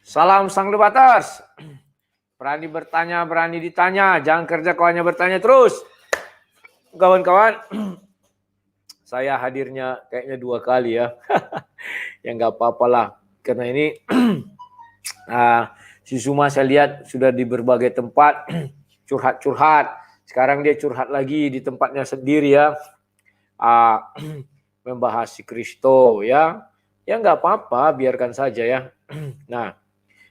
Salam sang debaters. Berani bertanya, berani ditanya. Jangan kerja kawannya bertanya terus. Kawan-kawan, saya hadirnya kayaknya 2 kali ya. Ya nggak apa-apalah. Karena ini si Suma saya lihat sudah di berbagai tempat curhat-curhat. Sekarang dia curhat lagi di tempatnya sendiri ya. Membahas si Kristo ya. Ya nggak apa-apa, biarkan saja ya. Nah,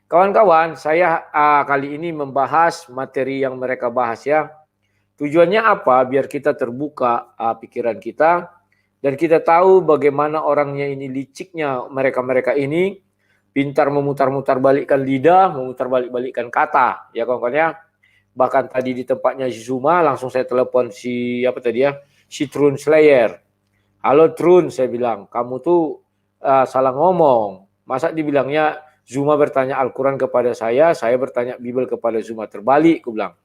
kawan-kawan, saya kali ini membahas materi yang mereka bahas ya. Tujuannya apa? Biar kita terbuka pikiran kita dan kita tahu bagaimana orangnya ini liciknya mereka-mereka ini pintar memutar-mutar balikkan lidah, memutar balik-balikkan kata ya kawan-kawan ya. Bahkan tadi di tempatnya si Zuma langsung saya telepon si apa tadi ya, si Trun Slayer. Halo Trun, saya bilang, kamu tuh salah ngomong. Masa dibilangnya Zuma bertanya Al-Quran kepada saya bertanya Bible kepada Zuma. Terbalik, aku bilang.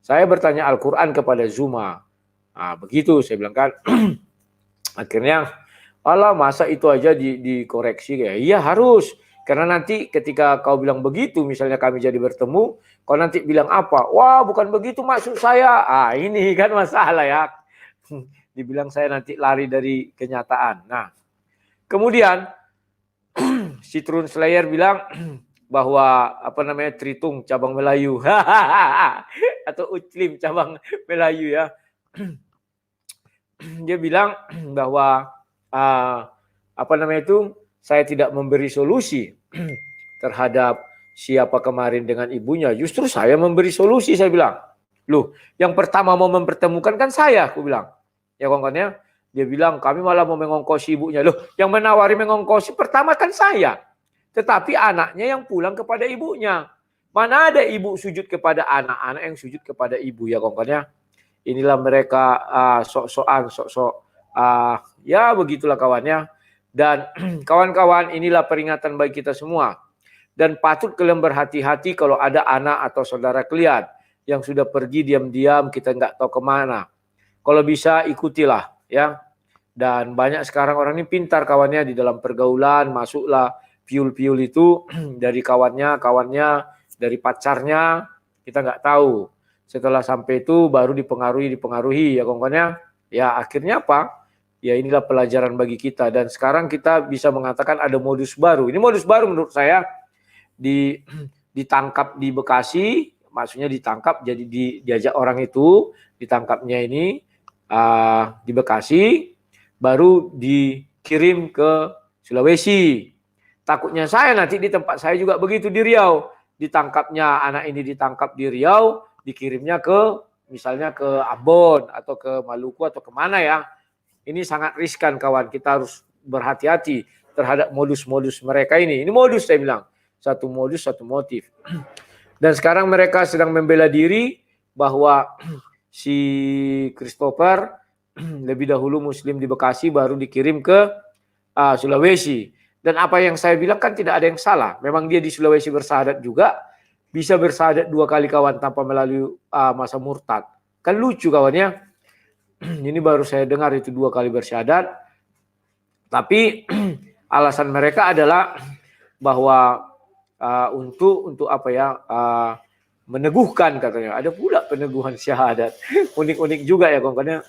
Saya bertanya Al-Quran kepada Zuma. Nah, begitu saya bilang kan. Akhirnya, alah masa itu aja dikoreksi. Ya, iya harus. Karena nanti ketika kau bilang begitu, misalnya kami jadi bertemu, kau nanti bilang apa? Wah bukan begitu maksud saya. Ini kan masalah ya. Dibilang saya nanti lari dari kenyataan. Nah, kemudian si Trun Slayer bilang bahwa apa namanya Tritung cabang Melayu atau Uclim cabang Melayu ya. Dia bilang bahwa apa namanya itu saya tidak memberi solusi terhadap siapa kemarin dengan ibunya. Justru saya memberi solusi, saya bilang. Loh, yang pertama mau mempertemukan kan saya, aku bilang. Ya kawan-kawan ya. Dia bilang kami malah mau mengongkosi ibunya. Loh, yang menawari mengongkosi pertama kan saya. Tetapi anaknya yang pulang kepada ibunya. Mana ada ibu sujud kepada anak-anak yang sujud kepada ibu ya kawan-kawan ya. Inilah mereka sok-sokan, sok-sok. Ya begitulah kawannya. Dan kawan-kawan inilah peringatan bagi kita semua. Dan patut kalian berhati-hati kalau ada anak atau saudara kalian yang sudah pergi diam-diam kita nggak tahu kemana. Kalau bisa ikutilah ya. Dan banyak sekarang orang ini pintar kawannya di dalam pergaulan, masuklah piul-piul itu dari kawannya, dari pacarnya, kita nggak tahu. Setelah sampai itu baru dipengaruhi ya kawan-kawannya. Ya akhirnya apa? Ya inilah pelajaran bagi kita. Dan sekarang kita bisa mengatakan ada modus baru. Ini modus baru menurut saya. Ditangkap di Bekasi, maksudnya ditangkap jadi diajak orang itu, ditangkapnya ini di Bekasi, baru dikirim ke Sulawesi. Takutnya saya nanti di tempat saya juga begitu di Riau. Ditangkapnya anak ini ditangkap di Riau, dikirimnya ke misalnya ke Ambon atau ke Maluku atau kemana ya. Ini sangat riskan kawan, kita harus berhati-hati terhadap modus-modus mereka ini. Ini modus saya bilang, satu modus, satu motif. Dan sekarang mereka sedang membela diri bahwa si Christopher lebih dahulu muslim di Bekasi baru dikirim ke Sulawesi. Dan apa yang saya bilang kan tidak ada yang salah. Memang dia di Sulawesi bersahadat juga, bisa bersahadat 2 kali kawan tanpa melalui masa murtad. Kan lucu kawannya. Ini baru saya dengar itu 2 kali bersyahadat. Tapi alasan mereka adalah bahwa untuk apa ya, meneguhkan katanya. Ada pula peneguhan syahadat. Unik-unik juga ya kawan-kawan.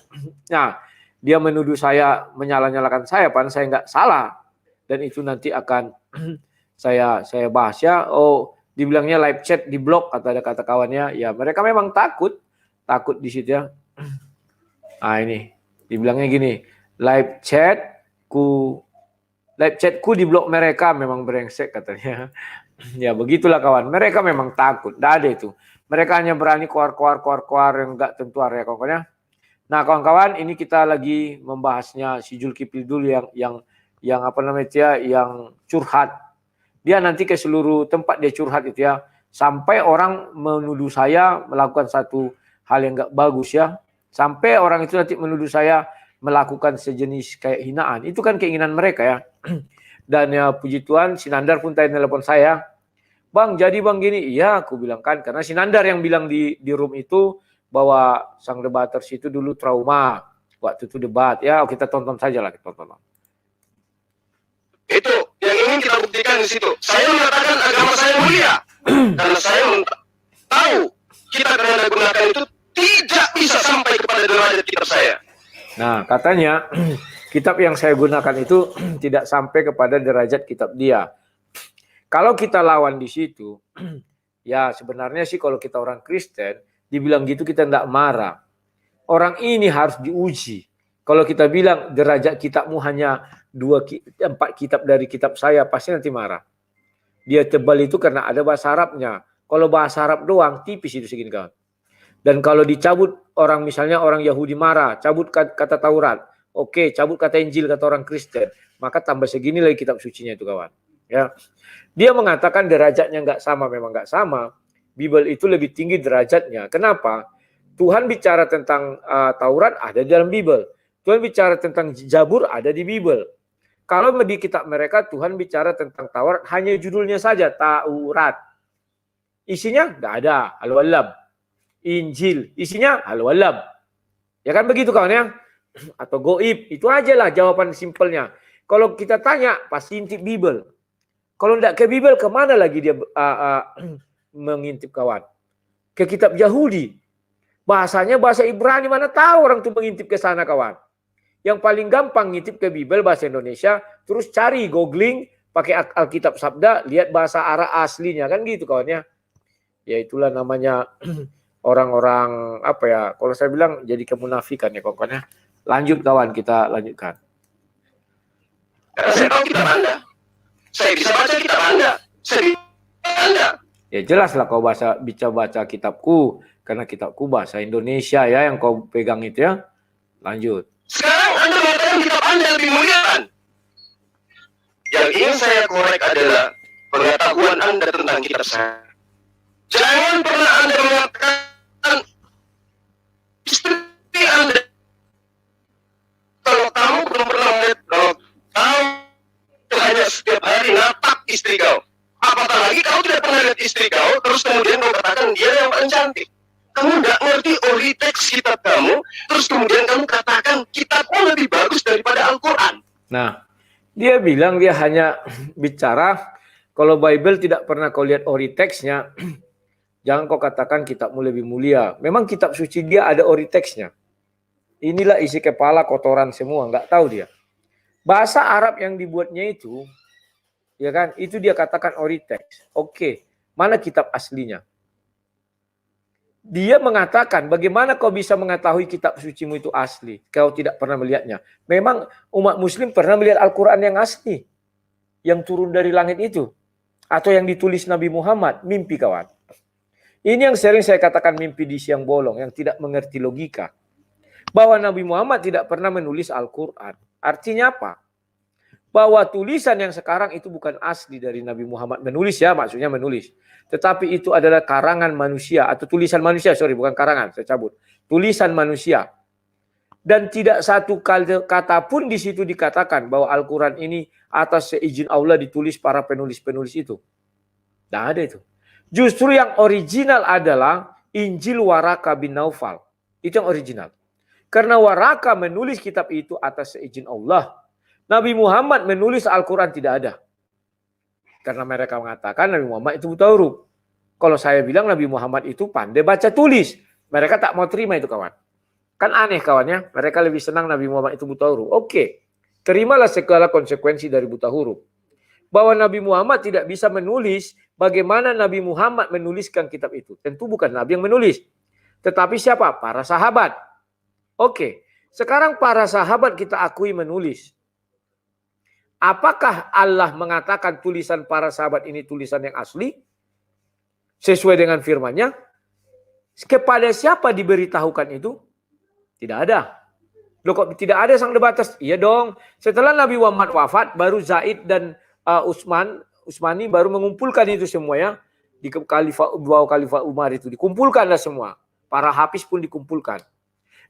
Nah, dia menuduh saya menyalah-nyalakan saya, padahal saya nggak salah. Dan itu nanti akan saya bahas ya. Oh, dibilangnya live chat di blog kata kawannya. Ya, mereka memang takut di situ ya. Ini dibilangnya gini, live chatku di blog mereka memang brengsek katanya. Ya begitulah kawan, mereka memang takut, tidak ada itu. Mereka hanya berani keluar yang enggak tentu area kawannya. Nah kawan-kawan, ini kita lagi membahasnya si Zulkifli dulu yang apa namanya ya, yang curhat. Dia nanti ke seluruh tempat dia curhat itu ya, sampai orang menuduh saya melakukan satu hal yang enggak bagus ya. Sampai orang itu nanti menuduh saya melakukan sejenis kayak hinaan. Itu kan keinginan mereka ya. Dan ya puji Tuhan, Sinandar pun tadi telepon saya. Bang, jadi bang gini. Iya, aku bilang kan. Karena Sinandar yang bilang di room itu bahwa sang debaters itu dulu trauma. Waktu itu debat. Ya, kita tonton saja lah. Kita tonton. Itu yang ingin kita buktikan di situ. Saya mengatakan agama saya mulia. Karena saya tahu kitab yang Anda gunakan itu tidak bisa sampai kepada derajat kitab saya. Nah, katanya kitab yang saya gunakan itu tidak sampai kepada derajat kitab dia. Kalau kita lawan di situ, ya sebenarnya sih kalau kita orang Kristen, dibilang gitu kita tidak marah. Orang ini harus diuji. Kalau kita bilang derajat kitabmu hanya 4 kitab dari kitab saya, pasti nanti marah. Dia tebal itu karena ada bahasa Arabnya. Kalau bahasa Arab doang, tipis itu segini kawan. Dan kalau dicabut orang, misalnya orang Yahudi marah, cabut kata Taurat, oke, cabut kata Injil kata orang Kristen, maka tambah segini lagi kitab sucinya itu kawan. Ya, dia mengatakan derajatnya nggak sama, memang nggak sama. Bible itu lebih tinggi derajatnya. Kenapa? Tuhan bicara tentang Taurat ada di dalam Bible. Tuhan bicara tentang Zabur ada di Bible. Kalau di kitab mereka Tuhan bicara tentang Taurat hanya judulnya saja Taurat. Isinya nggak ada, Al-Walam. Injil, isinya Al-Walam. Ya kan begitu kawan ya? Atau goib, itu aja lah jawaban simpelnya. Kalau kita tanya, pasti intip Bible. Kalau tidak ke Bible, kemana lagi dia mengintip kawan? Ke kitab Yahudi. Bahasanya bahasa Ibrani, mana tahu orang tuh mengintip ke sana kawan. Yang paling gampang ngintip ke Bible bahasa Indonesia, terus cari, googling, pakai Alkitab Sabda, lihat bahasa Arab aslinya, kan gitu kawan ya. Ya itulah namanya orang-orang apa ya, kalau saya bilang jadi kemunafikan ya kawan ya. Lanjut kawan, kita lanjutkan. Karena saya tahu kitab Anda. Saya bisa baca kitab Anda. Saya bisa Anda. Ya jelaslah kau baca kitabku, karena kitabku bahasa Indonesia ya yang kau pegang itu ya. Lanjut. Sekarang Anda mengatakan kitab Anda lebih mulia kan? Yang ingin saya korek adalah pengetahuan Anda tentang kitab saya. Jangan pernah Anda mengatakan istri Anda. Kalau kamu belum pernah melihat, kalau kamu hanya setiap hari natap istri kau. Apatah lagi kau tidak pernah lihat istri kau, terus kemudian kau katakan dia yang paling cantik. Kamu tidak ngerti ori teks kitab kamu, terus kemudian kamu katakan kitabmu lebih bagus daripada Al-Quran. Nah, dia bilang dia hanya bicara, kalau Bible tidak pernah kau lihat ori teksnya, jangan kau katakan kitabmu lebih mulia. Memang kitab suci dia ada ori teksnya. Inilah isi kepala kotoran semua, nggak tahu dia. Bahasa Arab yang dibuatnya itu, ya kan, itu dia katakan ori teks. Oke, mana kitab aslinya? Dia mengatakan, bagaimana kau bisa mengetahui kitab sucimu itu asli? Kau tidak pernah melihatnya. Memang umat muslim pernah melihat Al-Quran yang asli. Yang turun dari langit itu. Atau yang ditulis Nabi Muhammad. Mimpi kawan. Ini yang sering saya katakan mimpi di siang bolong. Yang tidak mengerti logika. Bahwa Nabi Muhammad tidak pernah menulis Al-Quran. Artinya apa? Bahwa tulisan yang sekarang itu bukan asli dari Nabi Muhammad menulis ya, maksudnya menulis. Tetapi itu adalah karangan manusia atau tulisan manusia, bukan karangan, saya cabut. Tulisan manusia. Dan tidak satu kata pun di situ dikatakan bahwa Al-Quran ini atas seizin Allah ditulis para penulis-penulis itu. Tidak ada itu. Justru yang original adalah Injil Waraka bin Naufal. Itu yang original. Karena Waraka menulis kitab itu atas seizin Allah. Nabi Muhammad menulis Al-Quran tidak ada. Karena mereka mengatakan Nabi Muhammad itu buta huruf. Kalau saya bilang Nabi Muhammad itu pandai baca tulis. Mereka tak mau terima itu kawan. Kan aneh kawannya. Mereka lebih senang Nabi Muhammad itu buta huruf. Oke. Terimalah segala konsekuensi dari buta huruf. Bahwa Nabi Muhammad tidak bisa menulis. Bagaimana Nabi Muhammad menuliskan kitab itu. Tentu bukan Nabi yang menulis. Tetapi siapa? Para sahabat. Oke. Sekarang para sahabat kita akui menulis. Apakah Allah mengatakan tulisan para sahabat ini tulisan yang asli? Sesuai dengan firman-Nya? Kepada siapa diberitahukan itu? Tidak ada. Loh kok tidak ada sang debatas? Iya dong. Setelah Nabi Muhammad wafat, baru Zaid dan Utsmani baru mengumpulkan itu semua ya. Di dua Khalifah Umar itu. Dikumpulkanlah semua. Para hafiz pun dikumpulkan.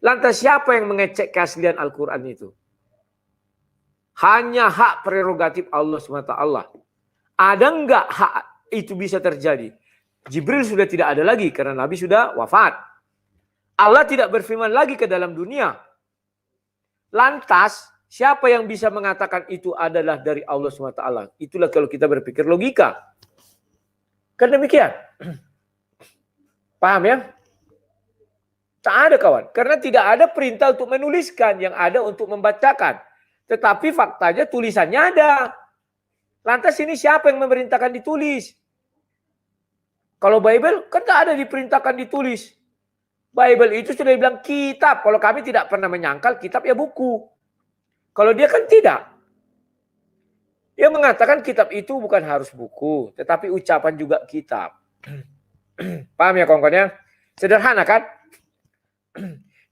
Lantas siapa yang mengecek keaslian Al-Quran itu? Hanya hak prerogatif Allah SWT. Ada enggak hak itu bisa terjadi? Jibril sudah tidak ada lagi karena Nabi sudah wafat. Allah tidak berfirman lagi ke dalam dunia. Lantas, siapa yang bisa mengatakan itu adalah dari Allah SWT? Itulah kalau kita berpikir logika. Kan demikian. Paham ya? Tak ada kawan. Karena tidak ada perintah untuk menuliskan, yang ada untuk membacakan. Tetapi faktanya tulisannya ada. Lantas ini siapa yang memerintahkan ditulis? Kalau Bible kan tak ada diperintahkan ditulis. Bible itu sudah dibilang kitab. Kalau kami tidak pernah menyangkal kitab ya buku. Kalau dia kan tidak. Dia mengatakan kitab itu bukan harus buku, tetapi ucapan juga kitab. Paham ya kawan-kawan ya? Sederhana kan?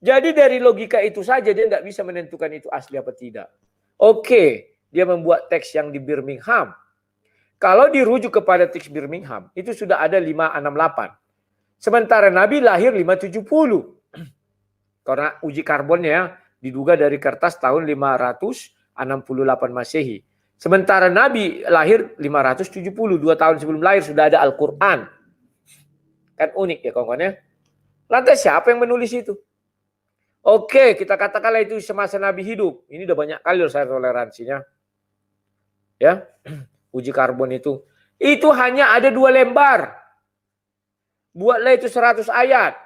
Jadi dari logika itu saja dia nggak bisa menentukan itu asli apa tidak. Oke, dia membuat teks yang di Birmingham. Kalau dirujuk kepada teks Birmingham, itu sudah ada 568. Sementara Nabi lahir 570. Karena uji karbonnya diduga dari kertas tahun 568 Masehi. Sementara Nabi lahir 570, 2 tahun sebelum lahir sudah ada Al-Quran. Kan unik ya kawan-kawan ya. Lantas siapa yang menulis itu? Oke, kita katakanlah itu semasa Nabi hidup. Ini udah banyak kali saya toleransinya. Ya, uji karbon itu. Itu hanya ada 2 lembar. Buatlah itu 100 ayat.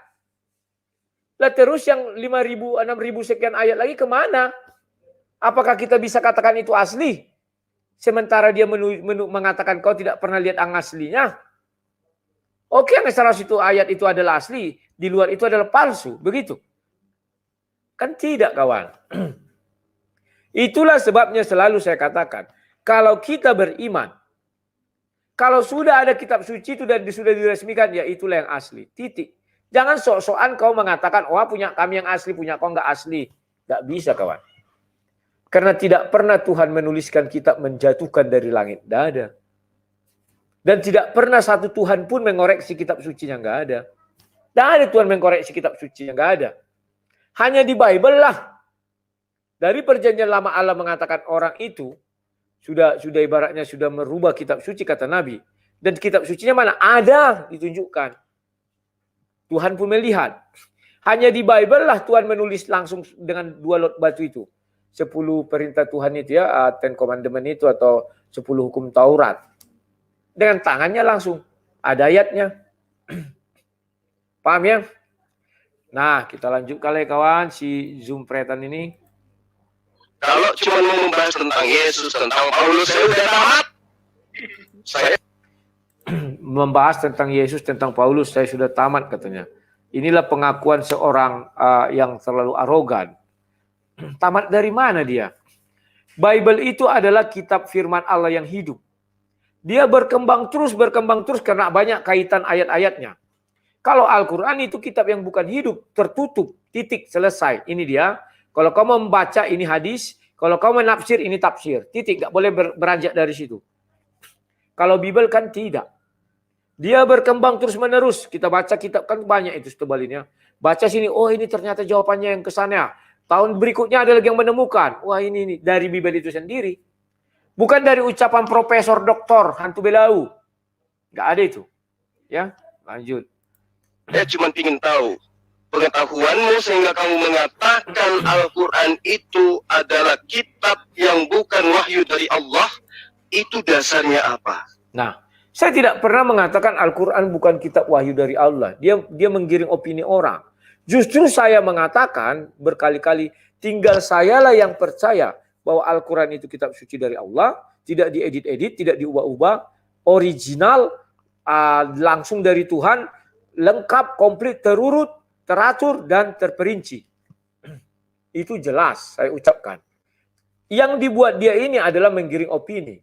Lah terus yang 5.000, 6.000 sekian ayat lagi kemana? Apakah kita bisa katakan itu asli? Sementara dia mengatakan kau tidak pernah lihat ang aslinya. Oke, yang 100 itu ayat itu adalah asli. Di luar itu adalah palsu. Begitu. Kan tidak kawan. Itulah sebabnya selalu saya katakan. Kalau kita beriman. Kalau sudah ada kitab suci itu dan sudah diresmikan. Ya itulah yang asli. Titik. Jangan sok-sokan kau mengatakan. Oh punya kami yang asli. Punya kau nggak asli. Nggak bisa kawan. Karena tidak pernah Tuhan menuliskan kitab menjatuhkan dari langit. Tidak ada. Dan tidak pernah satu Tuhan pun mengoreksi kitab sucinya. Nggak ada. Tidak ada Tuhan mengoreksi kitab sucinya. Nggak ada. Hanya di Bible lah. Dari perjanjian lama Allah mengatakan orang itu. Sudah ibaratnya sudah merubah kitab suci kata Nabi. Dan kitab sucinya mana? Ada ditunjukkan. Tuhan pun melihat. Hanya di Bible lah Tuhan menulis langsung dengan 2 lot batu itu. 10 perintah Tuhan itu ya, 10 commandment itu atau 10 hukum Taurat. Dengan tangannya langsung. Ada ayatnya. Paham ya? Nah, kita lanjutkan ya kawan, si Zoom Pretan ini. Kalau cuma mau membahas tentang Yesus, tentang Paulus, saya udah tamat. Saya Membahas tentang Yesus, tentang Paulus, saya sudah tamat katanya. Inilah pengakuan seorang yang terlalu arogan. Tamat dari mana dia? Bible itu adalah kitab firman Allah yang hidup. Dia berkembang terus karena banyak kaitan ayat-ayatnya. Kalau Al-Quran itu kitab yang bukan hidup, tertutup, titik, selesai. Ini dia. Kalau kau membaca ini hadis, kalau kau menafsir ini tafsir. Titik, nggak boleh beranjak dari situ. Kalau Bible kan tidak. Dia berkembang terus menerus. Kita baca kitab kan banyak itu tebalinnya. Baca sini, oh ini ternyata jawabannya yang kesana. Tahun berikutnya ada lagi yang menemukan. Wah ini dari Bible itu sendiri. Bukan dari ucapan profesor doktor hantu belau. Nggak ada itu. Ya, lanjut. Saya cuma ingin tahu pengetahuanmu sehingga kamu mengatakan Al-Quran itu adalah kitab yang bukan wahyu dari Allah. Itu dasarnya apa? Nah, saya tidak pernah mengatakan Al-Quran bukan kitab wahyu dari Allah. Dia menggiring opini orang. Justru saya mengatakan berkali-kali, tinggal sayalah yang percaya bahwa Al-Quran itu kitab suci dari Allah, tidak diedit-edit, tidak diubah-ubah, original, langsung dari Tuhan, lengkap, komplit, terurut, teratur, dan terperinci. Itu jelas saya ucapkan. Yang dibuat dia ini adalah menggiring opini.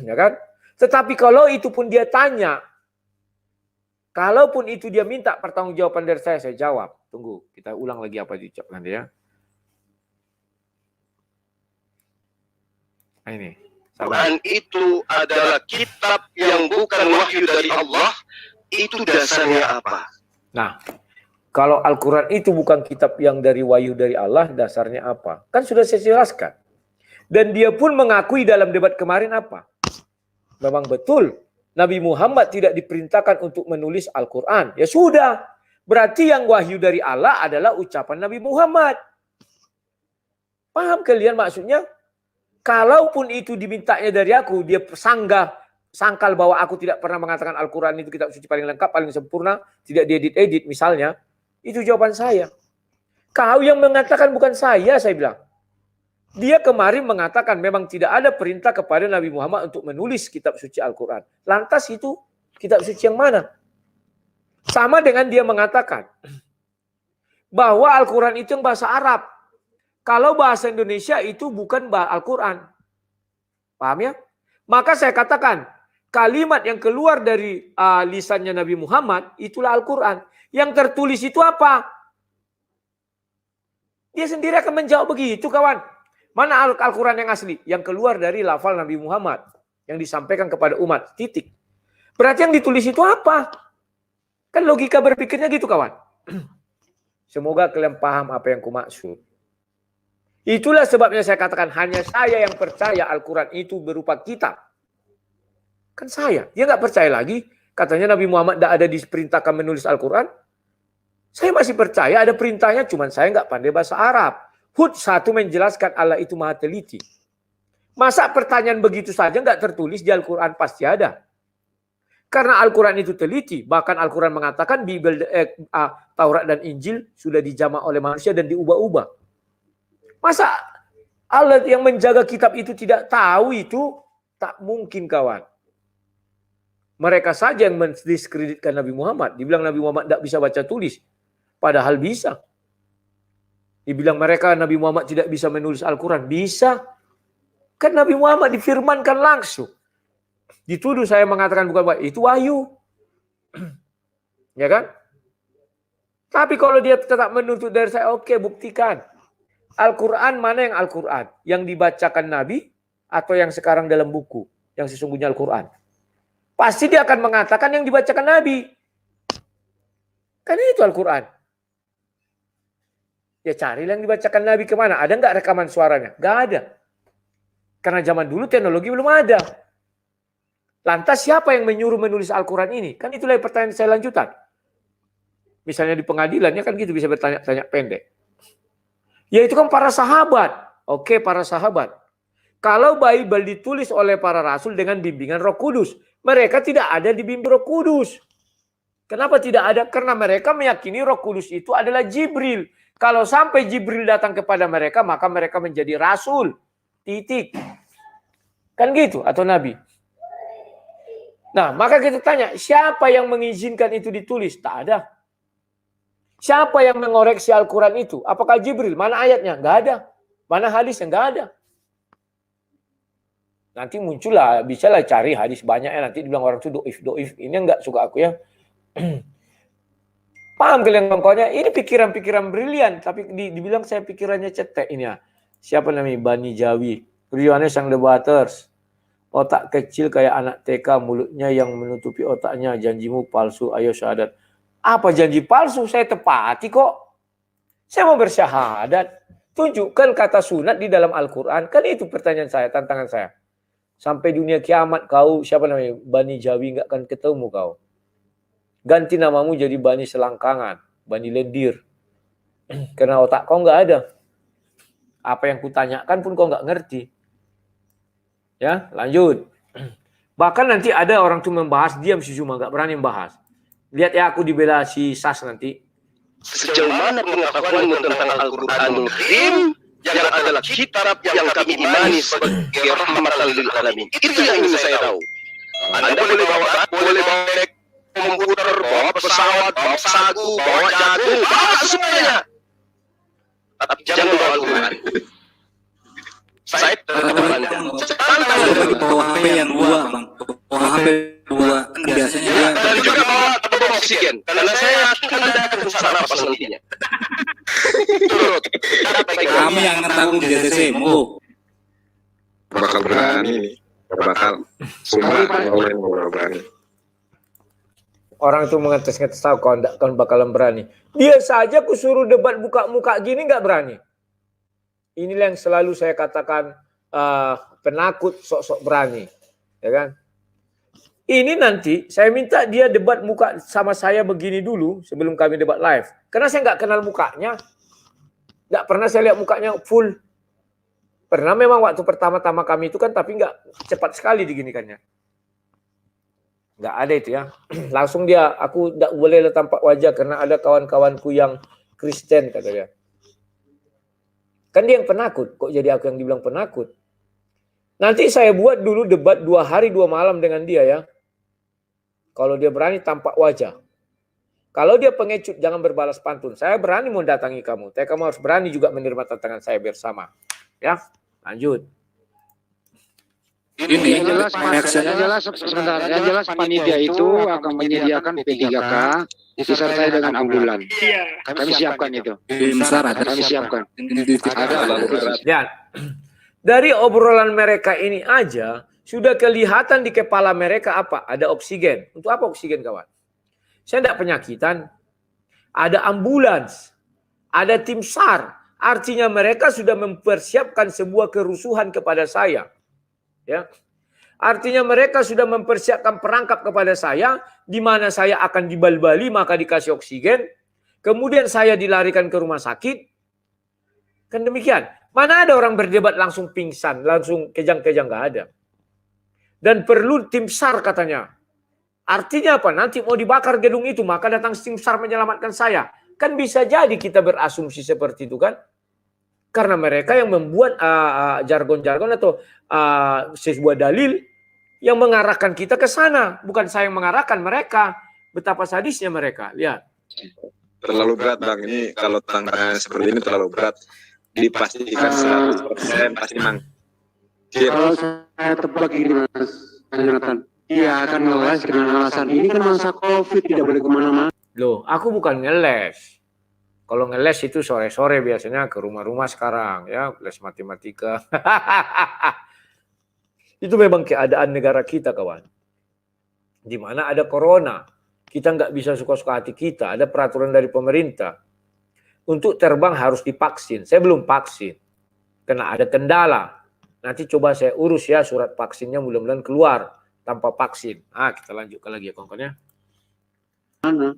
Ya kan? Tetapi kalau itu pun dia tanya, kalaupun itu dia minta pertanggungjawaban dari saya jawab. Tunggu, kita ulang lagi apa diucapkan dia. Nah, ini. Al-Quran itu adalah kitab yang bukan wahyu dari Allah. Itu dasarnya apa? Nah, kalau Al-Quran itu bukan kitab yang dari wahyu dari Allah, dasarnya apa? Kan sudah saya jelaskan. Dan dia pun mengakui dalam debat kemarin apa? Memang betul. Nabi Muhammad tidak diperintahkan untuk menulis Al-Quran. Ya sudah. Berarti yang wahyu dari Allah adalah ucapan Nabi Muhammad. Paham kalian maksudnya? Kalaupun itu dimintanya dari aku, dia sanggah sangkal bahwa aku tidak pernah mengatakan Al-Quran itu kitab suci paling lengkap, paling sempurna, tidak diedit-edit misalnya, itu jawaban saya. Kau yang mengatakan bukan saya bilang. Dia kemarin mengatakan memang tidak ada perintah kepada Nabi Muhammad untuk menulis kitab suci Al-Quran. Lantas itu kitab suci yang mana? Sama dengan dia mengatakan bahwa Al-Quran itu yang bahasa Arab. Kalau bahasa Indonesia itu bukan Al-Quran. Paham ya? Maka saya katakan, kalimat yang keluar dari lisannya Nabi Muhammad, itulah Al-Quran. Yang tertulis itu apa? Dia sendiri akan menjawab begitu, kawan. Mana Al-Quran yang asli? Yang keluar dari lafal Nabi Muhammad. Yang disampaikan kepada umat. Titik. Berarti yang ditulis itu apa? Kan logika berpikirnya gitu, kawan. Semoga kalian paham apa yang kumaksud. Itulah sebabnya saya katakan hanya saya yang percaya Al-Quran itu berupa kitab. Kan saya. Dia nggak percaya lagi. Katanya Nabi Muhammad tidak ada diperintahkan menulis Al-Quran. Saya masih percaya ada perintahnya. Cuman saya nggak pandai bahasa Arab. Hud 1 menjelaskan Allah itu maha teliti. Masa pertanyaan begitu saja nggak tertulis di Al-Quran? Pasti ada. Karena Al-Quran itu teliti. Bahkan Al-Quran mengatakan Taurat dan Injil sudah dijamak oleh manusia dan diubah-ubah. Masa Allah yang menjaga kitab itu tidak tahu itu? Tak mungkin, kawan. Mereka saja yang mendiskreditkan Nabi Muhammad. Dibilang Nabi Muhammad tidak bisa baca tulis. Padahal bisa. Dibilang mereka Nabi Muhammad tidak bisa menulis Al-Quran. Bisa. Kan Nabi Muhammad difirmankan langsung. Dituduh saya mengatakan bukan wahyu. Itu wahyu. Ya kan? Tapi kalau dia tetap menuntut dari saya, oke, buktikan. Al-Quran mana yang Al-Quran? Yang dibacakan Nabi atau yang sekarang dalam buku? Yang sesungguhnya Al-Quran. Pasti dia akan mengatakan yang dibacakan Nabi. Kan itu Al-Quran. Ya cari yang dibacakan Nabi kemana? Ada nggak rekaman suaranya? Nggak ada. Karena zaman dulu teknologi belum ada. Lantas siapa yang menyuruh menulis Al-Quran ini? Kan itulah pertanyaan saya lanjutan. Misalnya di pengadilannya kan gitu bisa bertanya-tanya pendek. Ya itu kan para sahabat. Oke, para sahabat. Kalau Bible ditulis oleh para rasul dengan bimbingan Roh Kudus, mereka tidak ada dibimbing Roh Kudus. Kenapa tidak ada? Karena mereka meyakini Roh Kudus itu adalah Jibril. Kalau sampai Jibril datang kepada mereka, maka mereka menjadi rasul. Titik. Kan gitu? Atau nabi? Nah, maka kita tanya, siapa yang mengizinkan itu ditulis? Tak ada. Siapa yang mengoreksi Al-Quran itu? Apakah Jibril? Mana ayatnya? Nggak ada. Mana hadisnya? Nggak ada. Nanti muncullah, bisalah cari hadis banyaknya. Nanti dibilang orang itu doif. Ini nggak suka aku ya. Paham kalian pokoknya? Ini pikiran-pikiran brilian. Tapi dibilang saya pikirannya cetek ini ya. Siapa namanya? Bani Jawi. Riwane sang debaters. Otak kecil kayak anak TK. Mulutnya yang menutupi otaknya. Janjimu palsu. Ayo syahadat. Apa janji palsu? Saya tepati kok. Saya mau bersyahadat. Tunjukkan kata sunat di dalam Al-Quran. Kan itu pertanyaan saya, tantangan saya. Sampai dunia kiamat kau, siapa namanya? Bani Jawi nggak akan ketemu kau. Ganti namamu jadi Bani Selangkangan, Bani Lendir. Karena otak kau nggak ada. Apa yang kutanyakan pun kau nggak ngerti. Ya, lanjut. Bahkan nanti ada orang tuh membahas, diam si Zuma, nggak berani membahas. Lihat ya aku dibela si Sas nanti. Sejauh mana pengakuanmu tentang Al-Quranul Karim yang adalah kitab yang kami imani sebagai rahmatan lil alamin? Itu yang ingin saya tahu. Anda boleh bawa komputer, bawa pesawat, bawa sagu, bawa jagung, bawa semuanya. Tapi jangan bawa Al-Quran. Saya bawa HP yang dua, Bang. Bawa HP dua. Biasanya dia. Dan juga bawa tabung oksigen. Karena saya yakin Anda akan susah napas nantinya. Turut. Kami yang nanggung di DCC, monggo. Bakal berani nih. Bakal. Sumpah, kalau berani. Orang itu mengetes-ngetes tahu kau tidak kan bakalan berani. Dia saja aku suruh debat buka muka gini nggak berani. Inilah yang selalu saya katakan penakut sok-sok berani, ya kan? Ini nanti saya minta dia debat muka sama saya begini dulu sebelum kami debat live. Karena saya nggak kenal mukanya, nggak pernah saya lihat mukanya full. Pernah memang waktu pertama-tama kami itu kan, tapi nggak cepat sekali diginikannya. Nggak ada itu ya. Langsung dia, aku nggak boleh tampak wajah karena ada kawan-kawanku yang Kristen, kata dia. Kan dia yang penakut, kok jadi aku yang dibilang penakut. Nanti saya buat dulu debat 2 hari 2 malam dengan dia ya. Kalau dia berani tampak wajah. Kalau dia pengecut jangan berbalas pantun. Saya berani mendatangi kamu. Tapi kamu harus berani juga menerima tantangan saya bersama. Ya, lanjut. Ini Yang jelas sebentar, yang jelas panitia itu akan menyediakan P3K disertai dengan ambulan. Kami siapkan itu. tim SAR ada. Kami siapkan. Terlalu berat. Ya, dari obrolan mereka ini aja sudah kelihatan di kepala mereka apa? Ada oksigen. Untuk apa oksigen, kawan? Saya tidak penyakitan. Ada ambulans, ada tim SAR. Artinya mereka sudah mempersiapkan sebuah kerusuhan kepada saya. Ya. Artinya mereka sudah mempersiapkan perangkap kepada saya, di mana saya akan dibal-bali maka dikasih oksigen, kemudian saya dilarikan ke rumah sakit. Kan demikian. Mana ada orang berdebat langsung pingsan, langsung kejang-kejang, nggak ada. Dan perlu tim SAR katanya. Artinya apa? Nanti mau dibakar gedung itu, maka datang tim SAR menyelamatkan saya. Kan bisa jadi kita berasumsi seperti itu kan? Karena mereka yang membuat jargon-jargon atau sebuah dalil yang mengarahkan kita ke sana. Bukan saya yang mengarahkan mereka. Betapa sadisnya mereka. Lihat. Terlalu berat Bang, ini kalau tantangan seperti ini terlalu berat. Dipastikan 100% pasti Mang. Kalau saya tebak ini Mas Jonathan, dia akan ngeles dengan alasan ini kan masa COVID tidak boleh kemana-mana. Loh, aku bukan ngeles. Kalau ngeles itu sore-sore biasanya ke rumah-rumah sekarang ya, les matematika. Itu memang keadaan negara kita, kawan. Di mana ada corona, kita nggak bisa suka-suka hati kita. Ada peraturan dari pemerintah untuk terbang harus divaksin. Saya belum vaksin karena ada kendala. Nanti coba saya urus ya surat vaksinnya, mudah-mudahan keluar tanpa vaksin. Kita lanjutkan lagi ya kawan-kawan ya. Mana?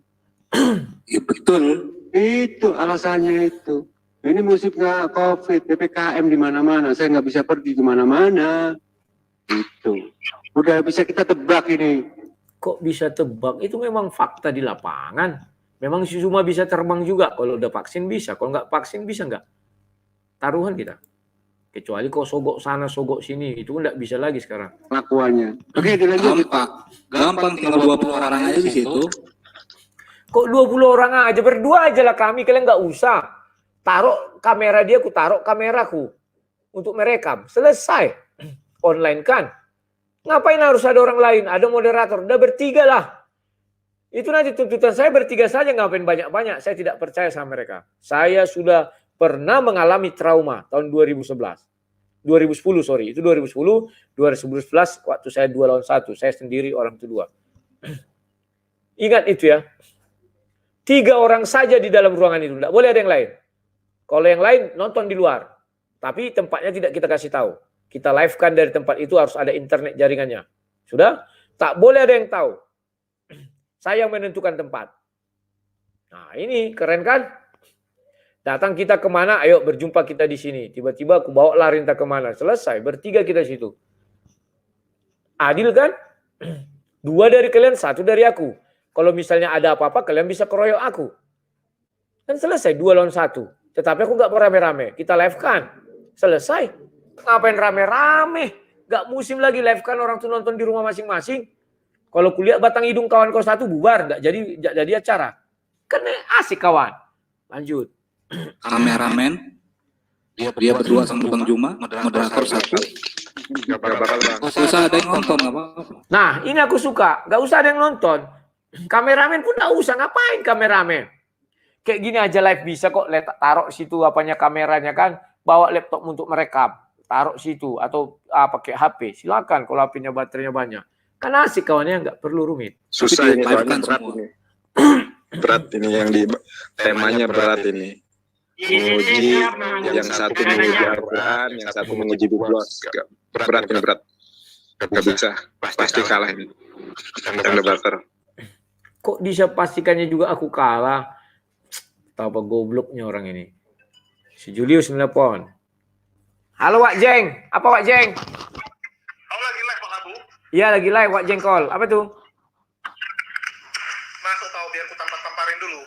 Ya, betul. Itu alasannya itu. Ini musimnya COVID, PPKM di mana-mana. Saya nggak bisa pergi ke mana-mana. Itu. Udah bisa kita tebak ini. Kok bisa tebak? Itu memang fakta di lapangan. Memang si Zuma bisa terbang juga. Kalau udah vaksin bisa. Kalau nggak vaksin bisa nggak? Taruhan kita. Kecuali kok sogok sana, sogok sini. Itu nggak bisa lagi sekarang. Lakuannya. Oke, dilanjut. Gampang tinggal 20 orang aja di situ. Kok 20 orang aja? Berdua aja lah kami. Kalian nggak usah. Taruh kamera dia, aku taruh kameraku. Untuk merekam. Selesai. Online kan. Ngapain harus ada orang lain? Ada moderator. Udah bertiga lah. Itu nanti tuntutan saya bertiga saja. Ngapain banyak-banyak. Saya tidak percaya sama mereka. Saya sudah pernah mengalami trauma tahun 2011. 2010 sorry. Itu 2010. 2011 waktu saya 2 lawan 1. Saya sendiri orang itu 2. Ingat itu ya. 3 orang saja di dalam ruangan itu. Tidak boleh ada yang lain. Kalau yang lain nonton di luar. Tapi tempatnya tidak kita kasih tahu. Kita live-kan dari tempat itu harus ada internet jaringannya. Sudah? Tak boleh ada yang tahu. Saya yang menentukan tempat. Nah ini keren kan? Datang kita kemana? Ayo berjumpa kita di sini. Tiba-tiba aku bawa lari entah kemana. Selesai. Bertiga kita situ. Adil kan? 2 dari kalian, 1 dari aku. Kalau misalnya ada apa-apa, kalian bisa keroyok aku. Kan selesai, 2 lawan 1. Tetapi aku nggak mau rame-rame. Kita live kan. Selesai. Ngapain rame-rame? Nggak musim lagi live kan, orang tuh nonton di rumah masing-masing. Kalau kuliah batang hidung kawan kau 1 bubar. Nggak jadi acara. Kan asik kawan. Lanjut. Kameramen. Dia berdua sama Bang Juma. Moderator 1. Gak bakal Bang. Gak usah ada yang nonton. Apa-apa. Nah ini aku suka. Nggak usah ada yang nonton. Kameramen pun nggak usah. Ngapain kameramen? Kayak gini aja live bisa kok. Taruh situ apanya kameranya kan. Bawa laptop untuk merekam. Taruh situ. Atau pakai HP. Silakan kalau HP-nya baterainya banyak. Kan asik kawannya, nggak perlu rumit. Susah ini Live-kan soalnya berat semua. ini. Berat ini yang di temanya berat ini. Menguji yang satu menguji Al-Quran, yang satu menguji biblos. Berat ini berat. Gak bisa. Pasti kalah ini. Yang debater. Kok bisa pastikannya juga aku kalah? Apa gobloknya orang ini. Si Julius menelpon. Halo Wak Jeng. Apa Wak Jeng? Kau lagi live Pak Abu? Iya lagi live Wak Jeng call. Apa tuh? main dulu.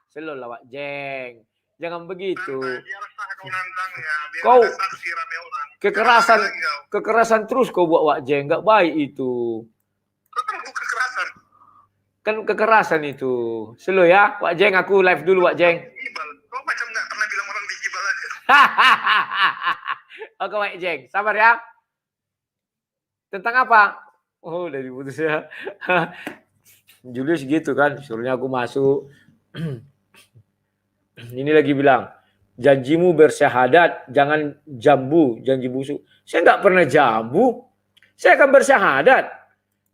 Selo lah Wak Jeng. Jangan begitu. Biar sah kau nantangnya. Biar Kau- ada saksi rame orang. Kekerasan Lagi kau. kekerasan terus kau buat Wak Jeng, nggak baik itu. Kau kan bukan kekerasan. Kan kekerasan itu. Selo ya, Wak Jeng, aku live dulu Wak Jeng. Gibal. Kau macam nggak pernah bilang orang digibal aja. Oke Wak Jeng, sabar ya. Tentang apa? Oh, udah diputus ya. Julius gitu kan, suruhnya aku masuk. Ini lagi bilang, janjimu bersyahadat, jangan jambu, janji busuk. Saya nggak pernah jambu. Saya akan bersyahadat.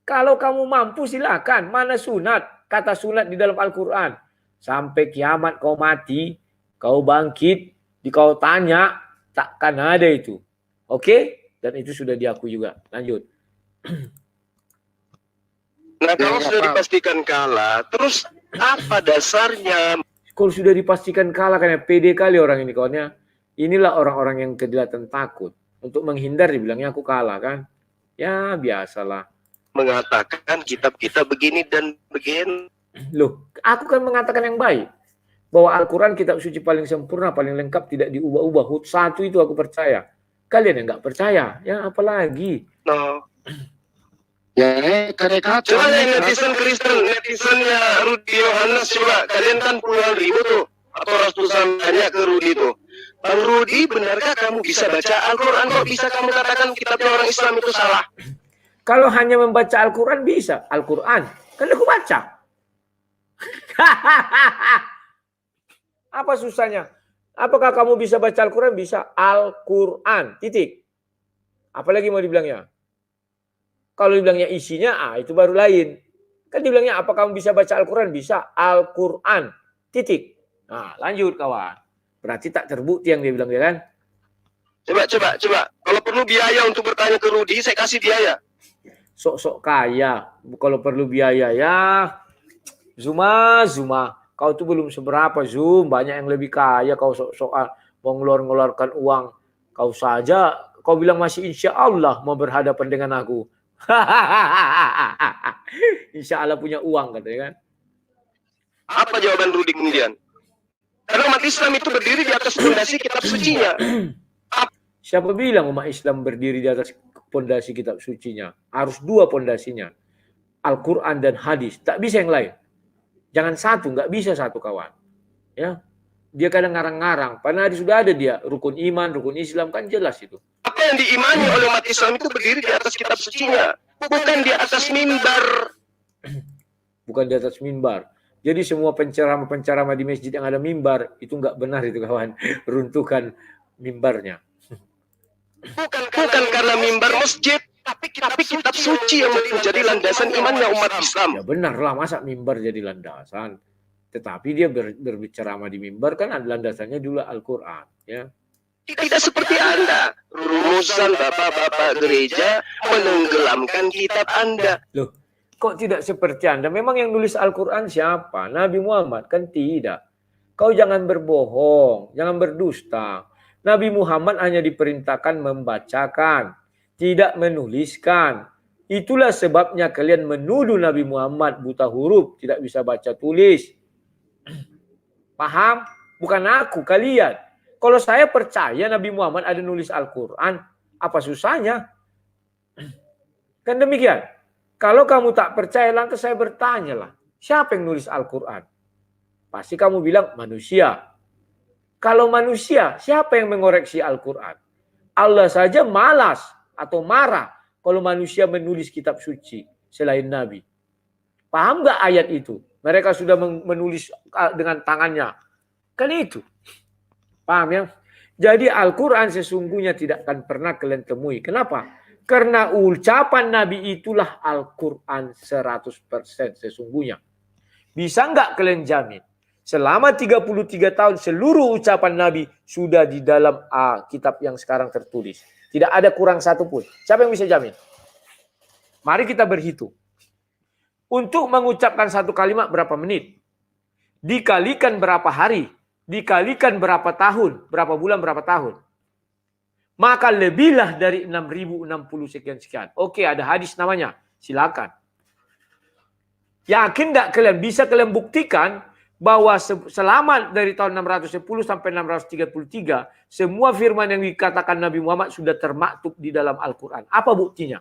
Kalau kamu mampu silakan. Mana sunat? Kata sunat di dalam Al-Quran. Sampai kiamat kau mati, kau bangkit, kau tanya, takkan ada itu. Oke? Dan itu sudah diakui juga. Lanjut. Nah, kalau sudah dipastikan kalah, terus apa dasarnya? Kalau sudah dipastikan kalah, karena pede kali orang ini kawannya. Inilah orang-orang yang kelihatan takut. Untuk menghindar dibilangnya aku kalah kan. Ya biasalah. Mengatakan kitab-kitab begini dan begini. Loh, aku kan mengatakan yang baik. Bahwa Al-Quran kitab suci paling sempurna, paling lengkap, tidak diubah-ubah. Hut satu itu aku percaya. Kalian yang nggak percaya, ya apalagi. No. Ya, karena Coba yang netizen Kristen, netizennya Rudi Yohanes, coba kalian kan puluhan ribu tuh atau ratusan banyak ke Rudi tuh. Bang Rudi, benarkah kamu bisa baca Al-Quran? Kok bisa kamu katakan kitabnya orang Islam itu salah? Kalau hanya membaca Al-Quran bisa. Al-Quran, kan aku baca. Apa susahnya? Apakah kamu bisa baca Al-Quran? Bisa. Al-Quran, titik. Apalagi mau dibilangnya? Kalau dibilangnya isinya, itu baru lain. Kan dibilangnya, apa kamu bisa baca Al-Quran? Bisa. Al-Quran. Titik. Nah, lanjut kawan. Berarti tak terbukti yang dia bilang, ya kan? Coba. Kalau perlu biaya untuk bertanya ke Rudi, saya kasih biaya. Sok-sok kaya. Kalau perlu biaya, ya. Zuma. Kau tuh belum seberapa, Zoom. Banyak yang lebih kaya. Kau sok-sokan mau ngeluarkan uang. Kau saja, kau bilang masih insya Allah mau berhadapan dengan aku. Insya Allah punya uang katanya kan. Apa jawaban Rudi kemudian? Karena umat Islam itu berdiri di atas fondasi kitab sucinya. Siapa bilang umat Islam berdiri di atas pondasi kitab sucinya? Harus dua pondasinya. Al-Quran dan hadis. Tak bisa yang lain. Jangan satu, nggak bisa satu kawan. Ya, dia kadang ngarang-ngarang. Padahal sudah ada dia rukun iman, rukun Islam kan jelas itu. Apa yang diimani oleh umat Islam itu berdiri di atas kitab sucinya, bukan di atas mimbar. Bukan di atas mimbar. Jadi semua penceramah di masjid yang ada mimbar itu nggak benar itu kawan. Runtuhkan mimbarnya. Bukan karena mimbar masjid, tapi kitab suci yang menjadi landasan imannya umat Islam. Ya benar lah, masa mimbar jadi landasan. Tetapi dia berbicara di mimbar kan ada landasannya dulu Al-Quran. Ya. Tidak seperti Anda. Rumusan bapak-bapak gereja menenggelamkan kitab Anda. Loh, kok tidak seperti Anda? Memang yang nulis Al-Quran siapa? Nabi Muhammad? Kan tidak. Kau jangan berbohong, jangan berdusta. Nabi Muhammad hanya diperintahkan membacakan, tidak menuliskan. Itulah sebabnya kalian menuduh Nabi Muhammad buta huruf, tidak bisa baca tulis. Paham? Bukan aku, kalian. Kalau saya percaya Nabi Muhammad ada nulis Al-Quran, apa susahnya? Kan demikian. Kalau kamu tak percaya, lantas saya bertanyalah, siapa yang nulis Al-Quran? Pasti kamu bilang manusia. Kalau manusia, siapa yang mengoreksi Al-Quran? Allah saja malas atau marah kalau manusia menulis kitab suci selain Nabi. Paham nggak ayat itu? Mereka sudah menulis dengan tangannya. Kan itu. Paham ya? Jadi Al-Quran sesungguhnya tidak akan pernah kalian temui. Kenapa? Karena ucapan Nabi itulah Al-Quran 100% sesungguhnya. Bisa nggak kalian jamin? Selama 33 tahun seluruh ucapan Nabi sudah di dalam kitab yang sekarang tertulis. Tidak ada kurang satu pun. Siapa yang bisa jamin? Mari kita berhitung. Untuk mengucapkan satu kalimat berapa menit? Dikalikan berapa hari? Dikalikan berapa tahun? Berapa bulan, berapa tahun? Maka lebihlah dari 6.060 sekian-sekian. Oke, ada hadis namanya. Silakan. Yakin enggak kalian? Bisa kalian buktikan bahwa selama dari tahun 610 sampai 633, semua firman yang dikatakan Nabi Muhammad sudah termaktub di dalam Al-Quran. Apa buktinya?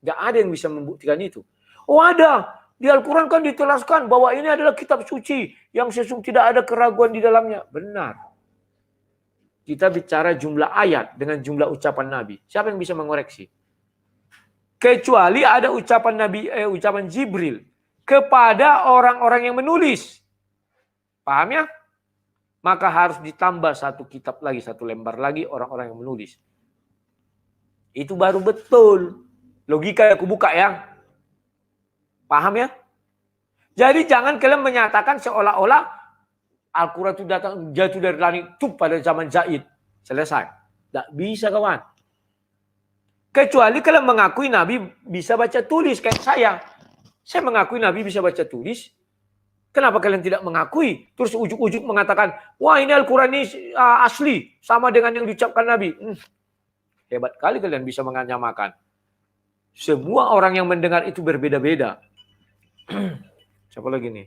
Enggak ada yang bisa membuktikan itu. Oh ada. Di Al-Quran kan ditelaskan bahwa ini adalah kitab suci yang tidak ada keraguan di dalamnya. Benar. Kita bicara jumlah ayat dengan jumlah ucapan Nabi. Siapa yang bisa mengoreksi? Kecuali ada ucapan Nabi, ucapan Jibril kepada orang-orang yang menulis. Paham ya? Maka harus ditambah satu kitab lagi, satu lembar lagi orang-orang yang menulis. Itu baru betul. Logika yang aku buka ya. Paham ya? Jadi jangan kalian menyatakan seolah-olah Al-Quran itu datang jatuh dari langit tuh pada zaman Zaid. Selesai. Tidak bisa kawan. Kecuali kalian mengakui Nabi bisa baca tulis kayak saya. Saya mengakui Nabi bisa baca tulis. Kenapa kalian tidak mengakui? Terus ujuk-ujuk mengatakan, wah ini Al-Quran ini asli. Sama dengan yang diucapkan Nabi. Hebat kali kalian bisa menyamakan. Semua orang yang mendengar itu berbeda-beda. Siapa lagi nih?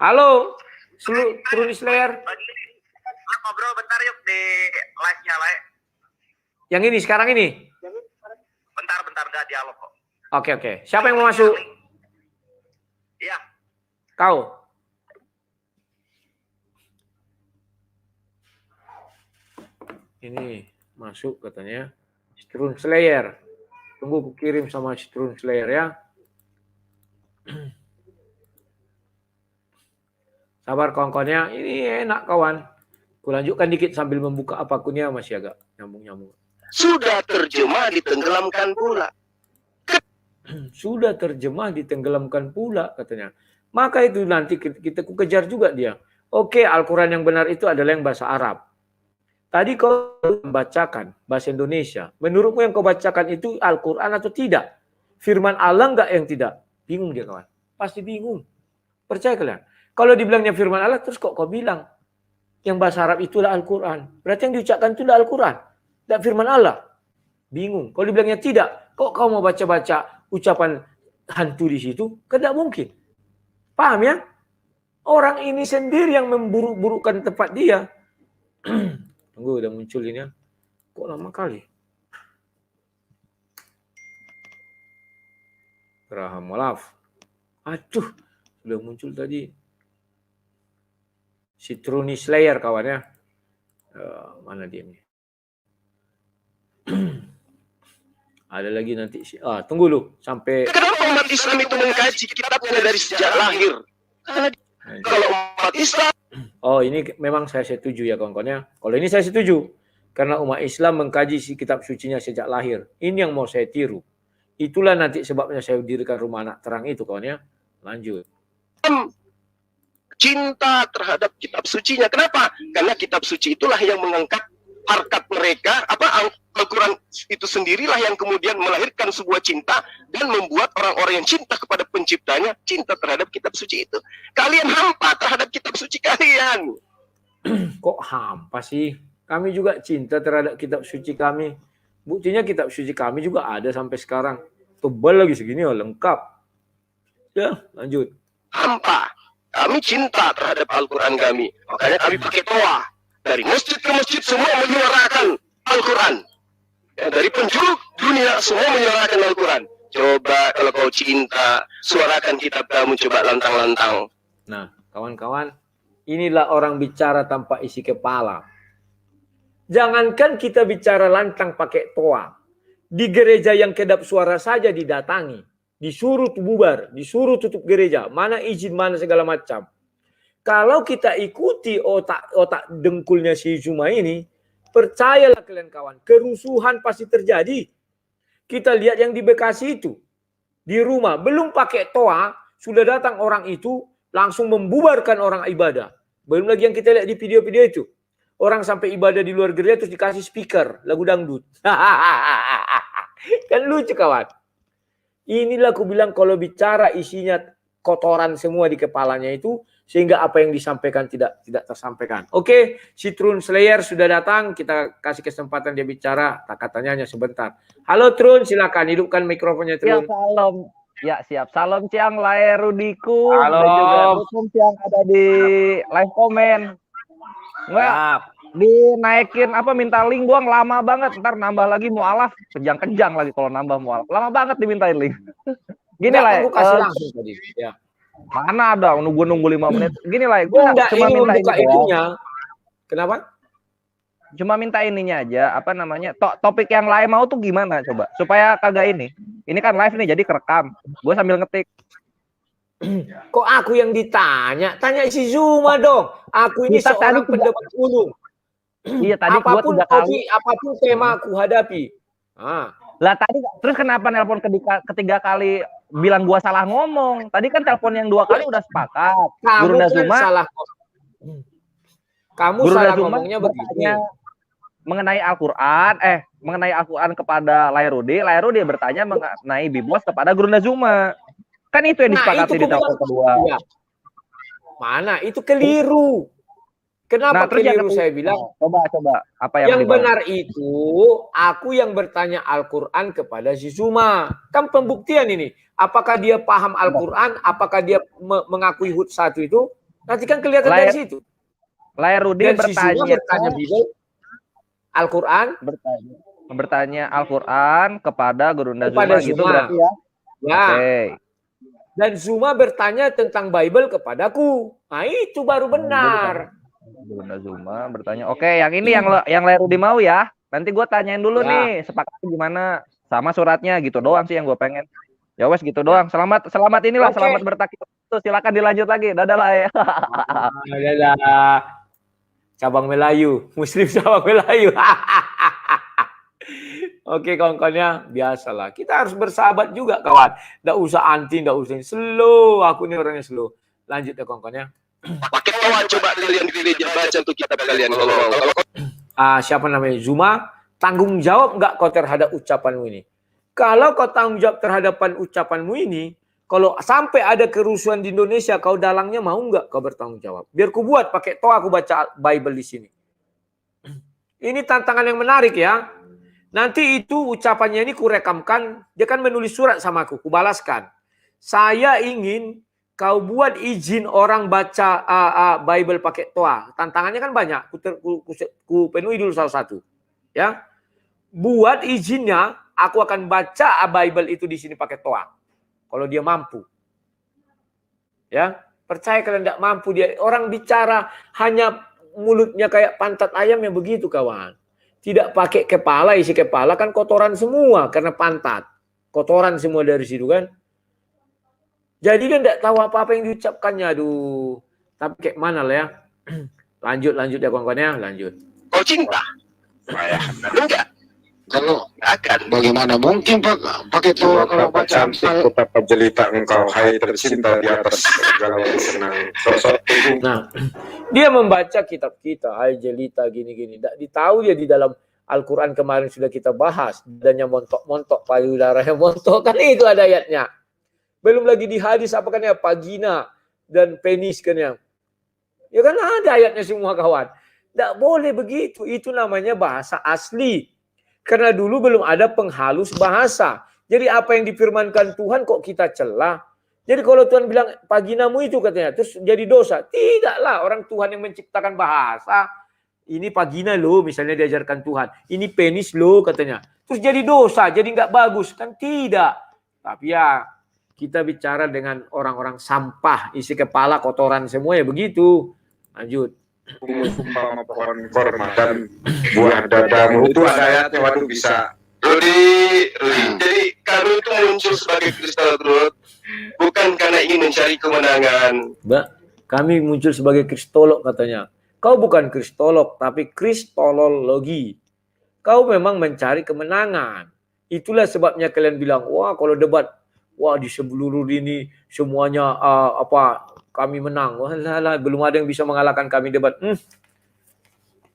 Halo, Truly Slayer. Ngobrol bentar yuk di live-nya lah. Yang ini, sekarang ini? Bentar, udah dialog kok. Oke. Siapa yang mau masuk? Iya. Kau. Ini masuk katanya. Truly Slayer. Tunggu aku kirim sama Truly Slayer ya. Sabar kawan-kawannya. Ini enak kawan. Aku lanjutkan dikit sambil membuka apa akunnya masih agak nyambung-nyambung. Sudah terjemah ditenggelamkan pula. Sudah terjemah ditenggelamkan pula katanya. Maka itu nanti kita kejar juga dia. Oke, Al-Quran yang benar itu adalah yang bahasa Arab. Tadi kau membacakan bahasa Indonesia. Menurutmu yang kau bacakan itu Al-Quran atau tidak? Firman Allah enggak yang tidak? Bingung dia kawan. Pasti bingung. Percaya kalian? Kalau dibilangnya firman Allah, terus kok kau bilang yang bahasa Arab itulah Al-Quran. Berarti yang diucapkan itulah Al-Quran. Tidak firman Allah. Bingung. Kalau dibilangnya tidak, kok kau mau baca-baca ucapan hantu di situ? Kan tidak mungkin. Paham ya? Orang ini sendiri yang memburuk-burukkan tempat dia. Tunggu, udah muncul ini ya. Kok lama kali? Graham Olaf. Aduh, sudah muncul tadi. Si Truly Slayer kawannya. Mana dia nih? Ada lagi nanti. Tunggu lu sampai. Kenapa umat Islam itu mengkaji kitabnya dari sejak lahir? Karena kalau umat Islam. Oh ini memang saya setuju ya kawan-kawannya. Kalau ini saya setuju. Karena umat Islam mengkaji si kitab sucinya sejak lahir. Ini yang mau saya tiru. Itulah nanti sebabnya saya dirikan rumah anak terang itu kawannya. Lanjut. Cinta terhadap kitab sucinya. Kenapa? Karena kitab suci itulah yang mengangkat harkat mereka. Al-Quran itu sendirilah yang kemudian melahirkan sebuah cinta dan membuat orang-orang yang cinta kepada penciptanya cinta terhadap kitab suci itu. Kalian hampa terhadap kitab suci kalian. Kok hampa sih? Kami juga cinta terhadap kitab suci kami. Buktinya kitab suci kami juga ada sampai sekarang. Tebal lagi segini, lengkap. Ya, lanjut. Hampa. Kami cinta terhadap Al-Quran kami. Makanya kami pakai toa. Dari masjid ke masjid semua menyuarakan Al-Quran. Ya, dari penjuru dunia semua menyuarakan Al-Quran. Coba kalau kau cinta, suarakan kitab kamu, coba lantang-lantang. Nah, kawan-kawan, inilah orang bicara tanpa isi kepala. Jangankan kita bicara lantang pakai toa. Di gereja yang kedap suara saja didatangi. Disuruh bubar, disuruh tutup gereja. Mana izin, mana segala macam. Kalau kita ikuti otak dengkulnya si Zuma ini, percayalah kalian kawan, kerusuhan pasti terjadi. Kita lihat yang di Bekasi itu. Di rumah, belum pakai toa, sudah datang orang itu, langsung membubarkan orang ibadah. Belum lagi yang kita lihat di video-video itu. Orang sampai ibadah di luar gereja terus dikasih speaker, lagu dangdut. Kan lucu kawan. Inilah aku bilang kalau bicara isinya kotoran semua di kepalanya itu, sehingga apa yang disampaikan tidak tersampaikan. Oke, si Truly Slayer sudah datang, kita kasih kesempatan dia bicara, tak katanya hanya sebentar. Halo Trun, silakan hidupkan mikrofonnya Trun. Ya, salam. Ya, siap. Salam Ciang Lae Rudiku Halo. dan juga Rukum Ciang ada di live komen. Nggak Siap. dinaikin apa minta link doang lama banget. Ntar nambah lagi mualaf kejang-kejang lagi kalau nambah mualaf. Lama banget dimintain link. Gini lah. Aku kasih langsung tadi. Ya. Mana ada nunggu 5 menit. Gini lah, gue Enggak, cuma ini minta membuka ini doang. itunya. Kenapa? Cuma minta ininya aja, apa namanya, topik yang lain mau tuh gimana coba, supaya kagak ini kan live nih jadi kerekam, gue sambil ngetik. Kok aku yang ditanya? Tanya si Zuma dong. Aku ini Kita seorang tadi pendebat ulung. Iya tadi gue Apapun 3 kali. apapun tema aku hadapi. Lah tadi terus kenapa nelpon ketiga kali bilang gue salah ngomong? Tadi kan telepon yang 2 kali udah sepakat. Kamu Gurunda kan Zuma salah. Kamu Gurunda salah Zuma ngomongnya begini. bertanya mengenai Al-Quran kepada Lairudi bertanya mengenai Biblos kepada Gurunda Zuma. Kan itu yang disepakati di telepon kedua. Ya. Mana itu keliru. Kenapa terus keliru saya bilang? Coba apa yang benar itu aku yang bertanya Al-Quran kepada si Zuma. Kan pembuktian ini. Apakah dia paham Al-Quran? Apakah dia mengakui hud satu itu? Nanti kan kelihatan dari situ. Lairudi bertanya Bibel Al-Quran bertanya Al-Quran kepada Gurunda Zuma gitu berarti ya. Ya. Okay. Dan Zuma bertanya tentang Bible kepadaku. Nah, itu baru benar. Gurunda Zuma bertanya. Oke, yang ini yang Lairudi mau ya. Nanti gue tanyain dulu nih, sepakatnya gimana sama suratnya gitu doang sih yang gue pengen. Ya wes gitu doang. Selamat inilah, selamat bertakbir. Tuh silakan dilanjut lagi. Dadah lah ya. Dadah. Cabang Melayu, Muslim cabang Melayu. Oke kawan-kawannya, biasalah. Kita harus bersahabat juga kawan. Nggak usah anti, nggak usah slow. Aku ini orangnya slow. Lanjut ya kawan-kawannya. Pakai kawan coba kalian baca untuk kita kalian kalau mau. Siapa namanya? Zuma, tanggung jawab nggak kau terhadap ucapanmu ini? Kalau kau tanggung jawab terhadap ucapanmu ini, kalau sampai ada kerusuhan di Indonesia, kau dalangnya mau nggak kau bertanggung jawab? Biar ku buat pakai toa aku baca Bible di sini. Ini tantangan yang menarik ya. Nanti itu ucapannya ini ku rekamkan, dia kan menulis surat sama aku, ku balaskan. Saya ingin kau buat izin orang baca Bible pakai toa. Tantangannya kan banyak. Ku penuhi dulu salah satu. Ya. Buat izinnya, aku akan baca Bible itu di sini pakai toa. Kalau dia mampu. Ya, percaya kalau tidak mampu dia orang bicara hanya mulutnya kayak pantat ayam yang begitu kawan. Tidak pakai kepala, isi kepala kan kotoran semua karena pantat. Kotoran semua dari situ kan. Jadi dia tidak tahu apa-apa yang diucapkannya. Aduh. Tapi kayak mana lah ya. Lanjut ya kawan-kawan ya, lanjut. Kau cinta? Enggak. Kalau Akan. bagaimana mungkin pakai itu kalau baca betapa jelita engkau hai tercinta di atas segala senang. Nah, dia membaca kitab kita, hai jelita gini-gini. Tidak ditahu dia di dalam Al-Quran kemarin sudah kita bahas. Dadanya montok-montok, payudaranya montok. Kan itu ada ayatnya. Belum lagi di hadis apa kan ya, vagina dan penis kan ya. Ya kan ada ayatnya semua kawan. Tidak boleh begitu. Itu namanya bahasa asli. Karena dulu belum ada penghalus bahasa. Jadi apa yang difirmankan Tuhan kok kita celah. Jadi kalau Tuhan bilang vaginamu itu katanya, terus jadi dosa. Tidaklah, orang Tuhan yang menciptakan bahasa. Ini vagina loh, misalnya diajarkan Tuhan. Ini penis loh katanya. Terus jadi dosa, jadi nggak bagus. Kan tidak. Tapi ya, kita bicara dengan orang-orang sampah, isi kepala kotoran semua ya begitu. Lanjut. Umpama pohon korma dan buah dadamu itu ada ayatnya, waduh bisa. Rudi. Jadi kami itu muncul sebagai kristal growth bukan karena ingin mencari kemenangan. Mbak, kami muncul sebagai kristolog katanya. Kau bukan kristolog, tapi kristologi. Kau memang mencari kemenangan. Itulah sebabnya kalian bilang, wah kalau debat, wah di seluruh ini semuanya kami menang. Wah, belum ada yang bisa mengalahkan kami debat.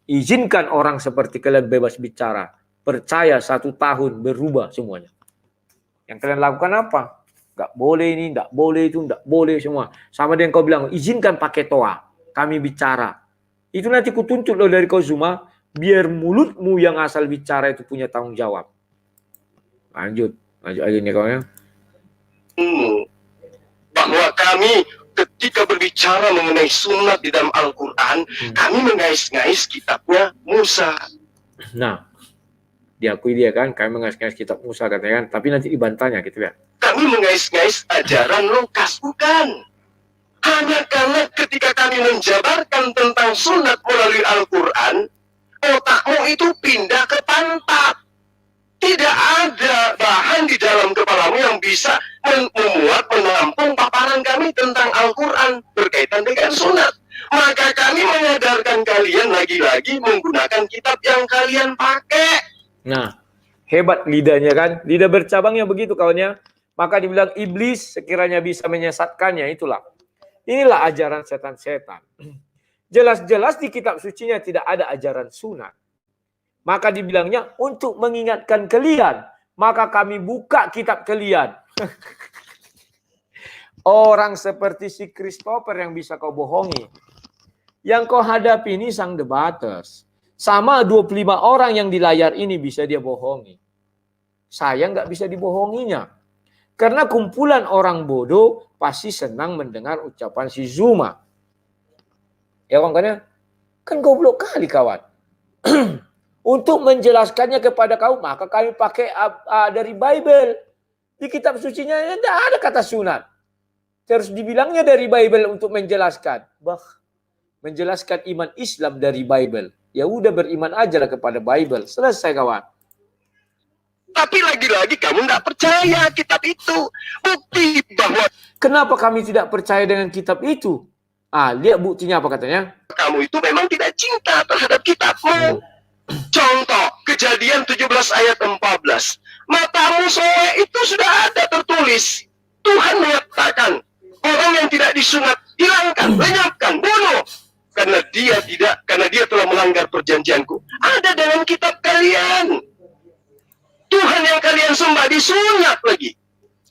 Izinkan orang seperti kalian bebas bicara. Percaya 1 tahun berubah semuanya. Yang kalian lakukan apa? Nggak boleh ini, nggak boleh itu, nggak boleh semua. Sama dengan kau bilang, izinkan pakai toa. Kami bicara. Itu nanti kutuntut loh dari kau Zuma. Biar mulutmu yang asal bicara itu punya tanggung jawab. Lanjut aja nih kau ya. kami ketika berbicara mengenai sunat di dalam Al-Quran, kami mengais-ngais kitabnya Musa. Nah, diakui dia kan, kami mengais-ngais kitab Musa katanya kan, tapi nanti dibantahnya gitu ya. Kami mengais-ngais ajaran Lukas, bukan. Hanya karena ketika kami menjabarkan tentang sunat melalui Al-Quran, otakmu itu pindah ke pantat. Tidak ada bahan di dalam kepalamu yang bisa memuat, menampung paparan kami tentang Al-Quran berkaitan dengan sunat. Maka kami menyadarkan kalian lagi-lagi menggunakan kitab yang kalian pakai. Nah, hebat lidahnya kan, lidah bercabangnya begitu kawannya. Maka dibilang iblis sekiranya bisa menyesatkannya, itulah. Inilah ajaran setan-setan. Jelas-jelas di kitab sucinya tidak ada ajaran sunat. Maka dibilangnya untuk mengingatkan kalian, maka kami buka kitab kalian. Orang seperti si Christopher yang bisa kau bohongi. Yang kau hadapi ini sang debaters. Sama 25 orang yang di layar ini bisa dia bohongi. Saya nggak bisa dibohonginya. Karena kumpulan orang bodoh pasti senang mendengar ucapan si Zuma. Ya kawan, kan goblok kali kawan. Untuk menjelaskannya kepada kau, maka kami pakai dari Bible. Di kitab sucinya tidak ada kata sunat. Terus dibilangnya dari Bible untuk menjelaskan. Menjelaskan iman Islam dari Bible. Ya udah beriman aja lah kepada Bible. Selesai kawan. Tapi lagi-lagi kamu tidak percaya kitab itu. Bukti bahwa Kenapa kami tidak percaya dengan kitab itu? Lihat buktinya apa katanya? kamu itu memang tidak cinta terhadap kitabmu. Contoh, Kejadian 17 ayat 14. Matamu soe itu sudah ada tertulis. Tuhan mengatakan, orang yang tidak disunat, hilangkan, lenyapkan, bunuh. Karena dia telah melanggar perjanjianku. Ada dalam kitab kalian. Tuhan yang kalian sembah disunat lagi.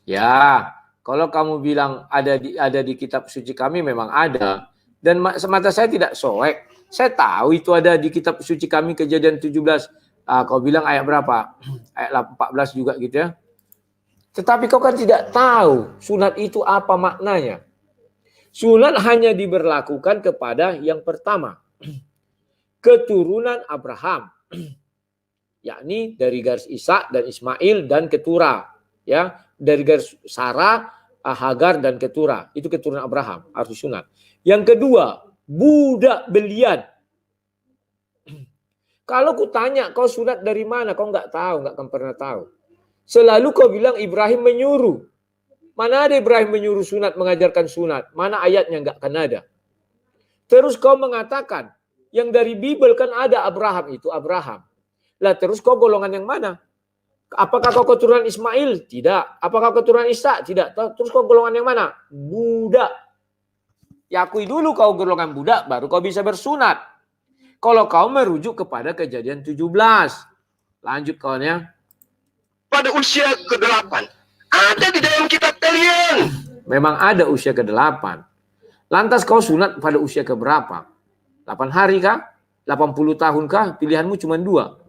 Ya, kalau kamu bilang ada di kitab suci kami memang ada. Dan semata saya tidak soek. Saya tahu itu ada di kitab suci kami Kejadian 17. Kau bilang ayat berapa? Ayat 14 juga gitu ya. Tetapi kau kan tidak tahu sunat itu apa maknanya. Sunat hanya diberlakukan kepada yang pertama. Keturunan Abraham. Yakni dari garis Ishak dan Ismail dan Ketura. Ya, dari garis Sarah, Hagar dan Ketura. Itu keturunan Abraham, harus sunat. Yang kedua, budak belian. Kalau ku tanya kau sunat dari mana, kau nggak tahu, nggak akan pernah tahu. Selalu kau bilang Ibrahim menyuruh. Mana ada Ibrahim menyuruh sunat, mengajarkan sunat? Mana ayatnya, nggak akan ada. Terus kau mengatakan, yang dari Bible kan ada Abraham itu, Abraham. Lah terus kau golongan yang mana? Apakah kau keturunan Ismail? Tidak. Apakah keturunan Ishak? Tidak. Terus kau golongan yang mana? Budak. Ya akui dulu kau golongan budak, baru kau bisa bersunat. Kalau kau merujuk kepada Kejadian 17. Lanjut kawan ya. Pada usia ke-8. Ada di dalam kitab kalian. Memang ada usia ke-8. Lantas kau sunat pada usia ke-berapa? 8 hari kah? 80 tahun kah? Pilihanmu cuma 2.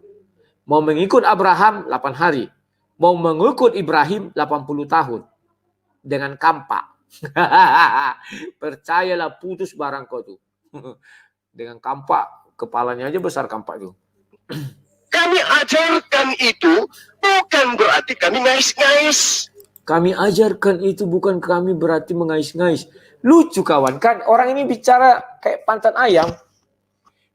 Mau mengikut Abraham 8 hari. Mau mengikut Ibrahim 80 tahun. Dengan kampak. Percayalah putus barang kau tuh. Dengan kampak, kepalanya aja besar kampak tuh. Kami ajarkan itu bukan berarti kami ngais-ngais. Kami ajarkan itu bukan kami berarti mengais-ngais. Lucu kawan, kan orang ini bicara kayak pantat ayam.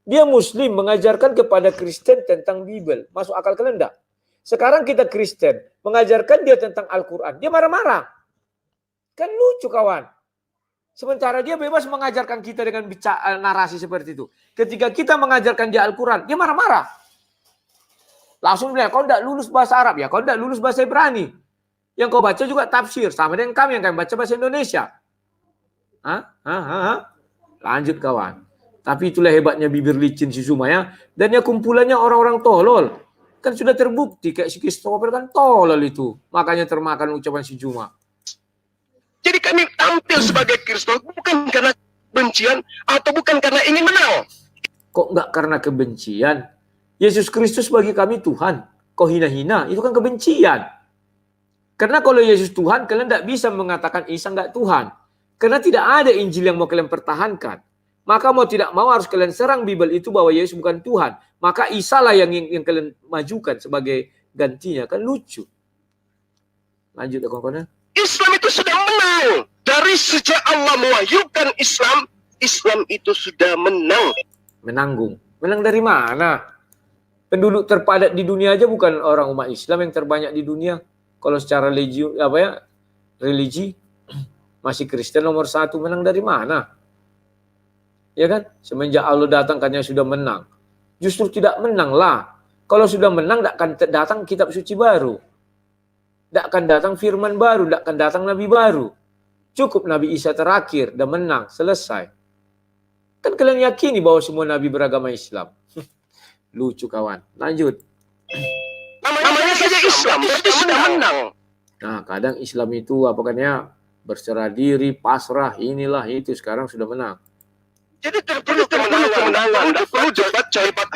Dia Muslim mengajarkan kepada Kristen tentang Bible. Masuk akal kalian enggak? Sekarang kita Kristen mengajarkan dia tentang Al-Quran. Dia marah-marah. Kan lucu kawan. Sementara dia bebas mengajarkan kita dengan bicara narasi seperti itu. Ketika kita mengajarkan dia Al-Quran, dia marah-marah. Langsung bilang, kau tidak lulus bahasa Arab ya, kau tidak lulus bahasa Ibrani. Yang kau baca juga tafsir, sama dengan kami yang kami baca bahasa Indonesia. Lanjut kawan. Tapi itulah hebatnya bibir licin si Zuma ya. Dan ya kumpulannya orang-orang tolol. Kan sudah terbukti kayak si Christopher kan tolol itu. Makanya termakan ucapan si Zuma. Jadi kami tampil sebagai Kristen bukan karena kebencian atau bukan karena ingin menang. Kok enggak karena kebencian? Yesus Kristus bagi kami Tuhan. Kok hina-hina? Itu kan kebencian. Karena kalau Yesus Tuhan, kalian tidak bisa mengatakan Isa enggak Tuhan. Karena tidak ada Injil yang mau kalian pertahankan. Maka mau tidak mau harus kalian serang Bible itu bahwa Yesus bukan Tuhan. Maka Isa lah yang kalian majukan sebagai gantinya. Kan lucu. Lanjut ya kawan-kawan. Islam itu sudah menang. Dari sejak Allah mewahyukan Islam, Islam itu sudah menang. Menanggung. Menang dari mana? Penduduk terpadat di dunia aja bukan orang umat Islam yang terbanyak di dunia. Kalau secara religi masih Kristen nomor 1, menang dari mana? Ya kan? Semenjak Allah datang katanya sudah menang. Justru tidak menang lah. Kalau sudah menang tidak akan datang kitab suci baru. Tidak akan datang firman baru, tidak akan datang nabi baru. Cukup Nabi Isa terakhir dan menang, selesai. Kan kalian yakini bahwa semua nabi beragama Islam. Lucu kawan. Lanjut. Namanya saja Islam, berarti sudah menang. Nah, kadang Islam itu apakahnya berserah diri, pasrah, inilah itu, sekarang sudah menang. Jadi perlu kemenangan, tidak perlu jabat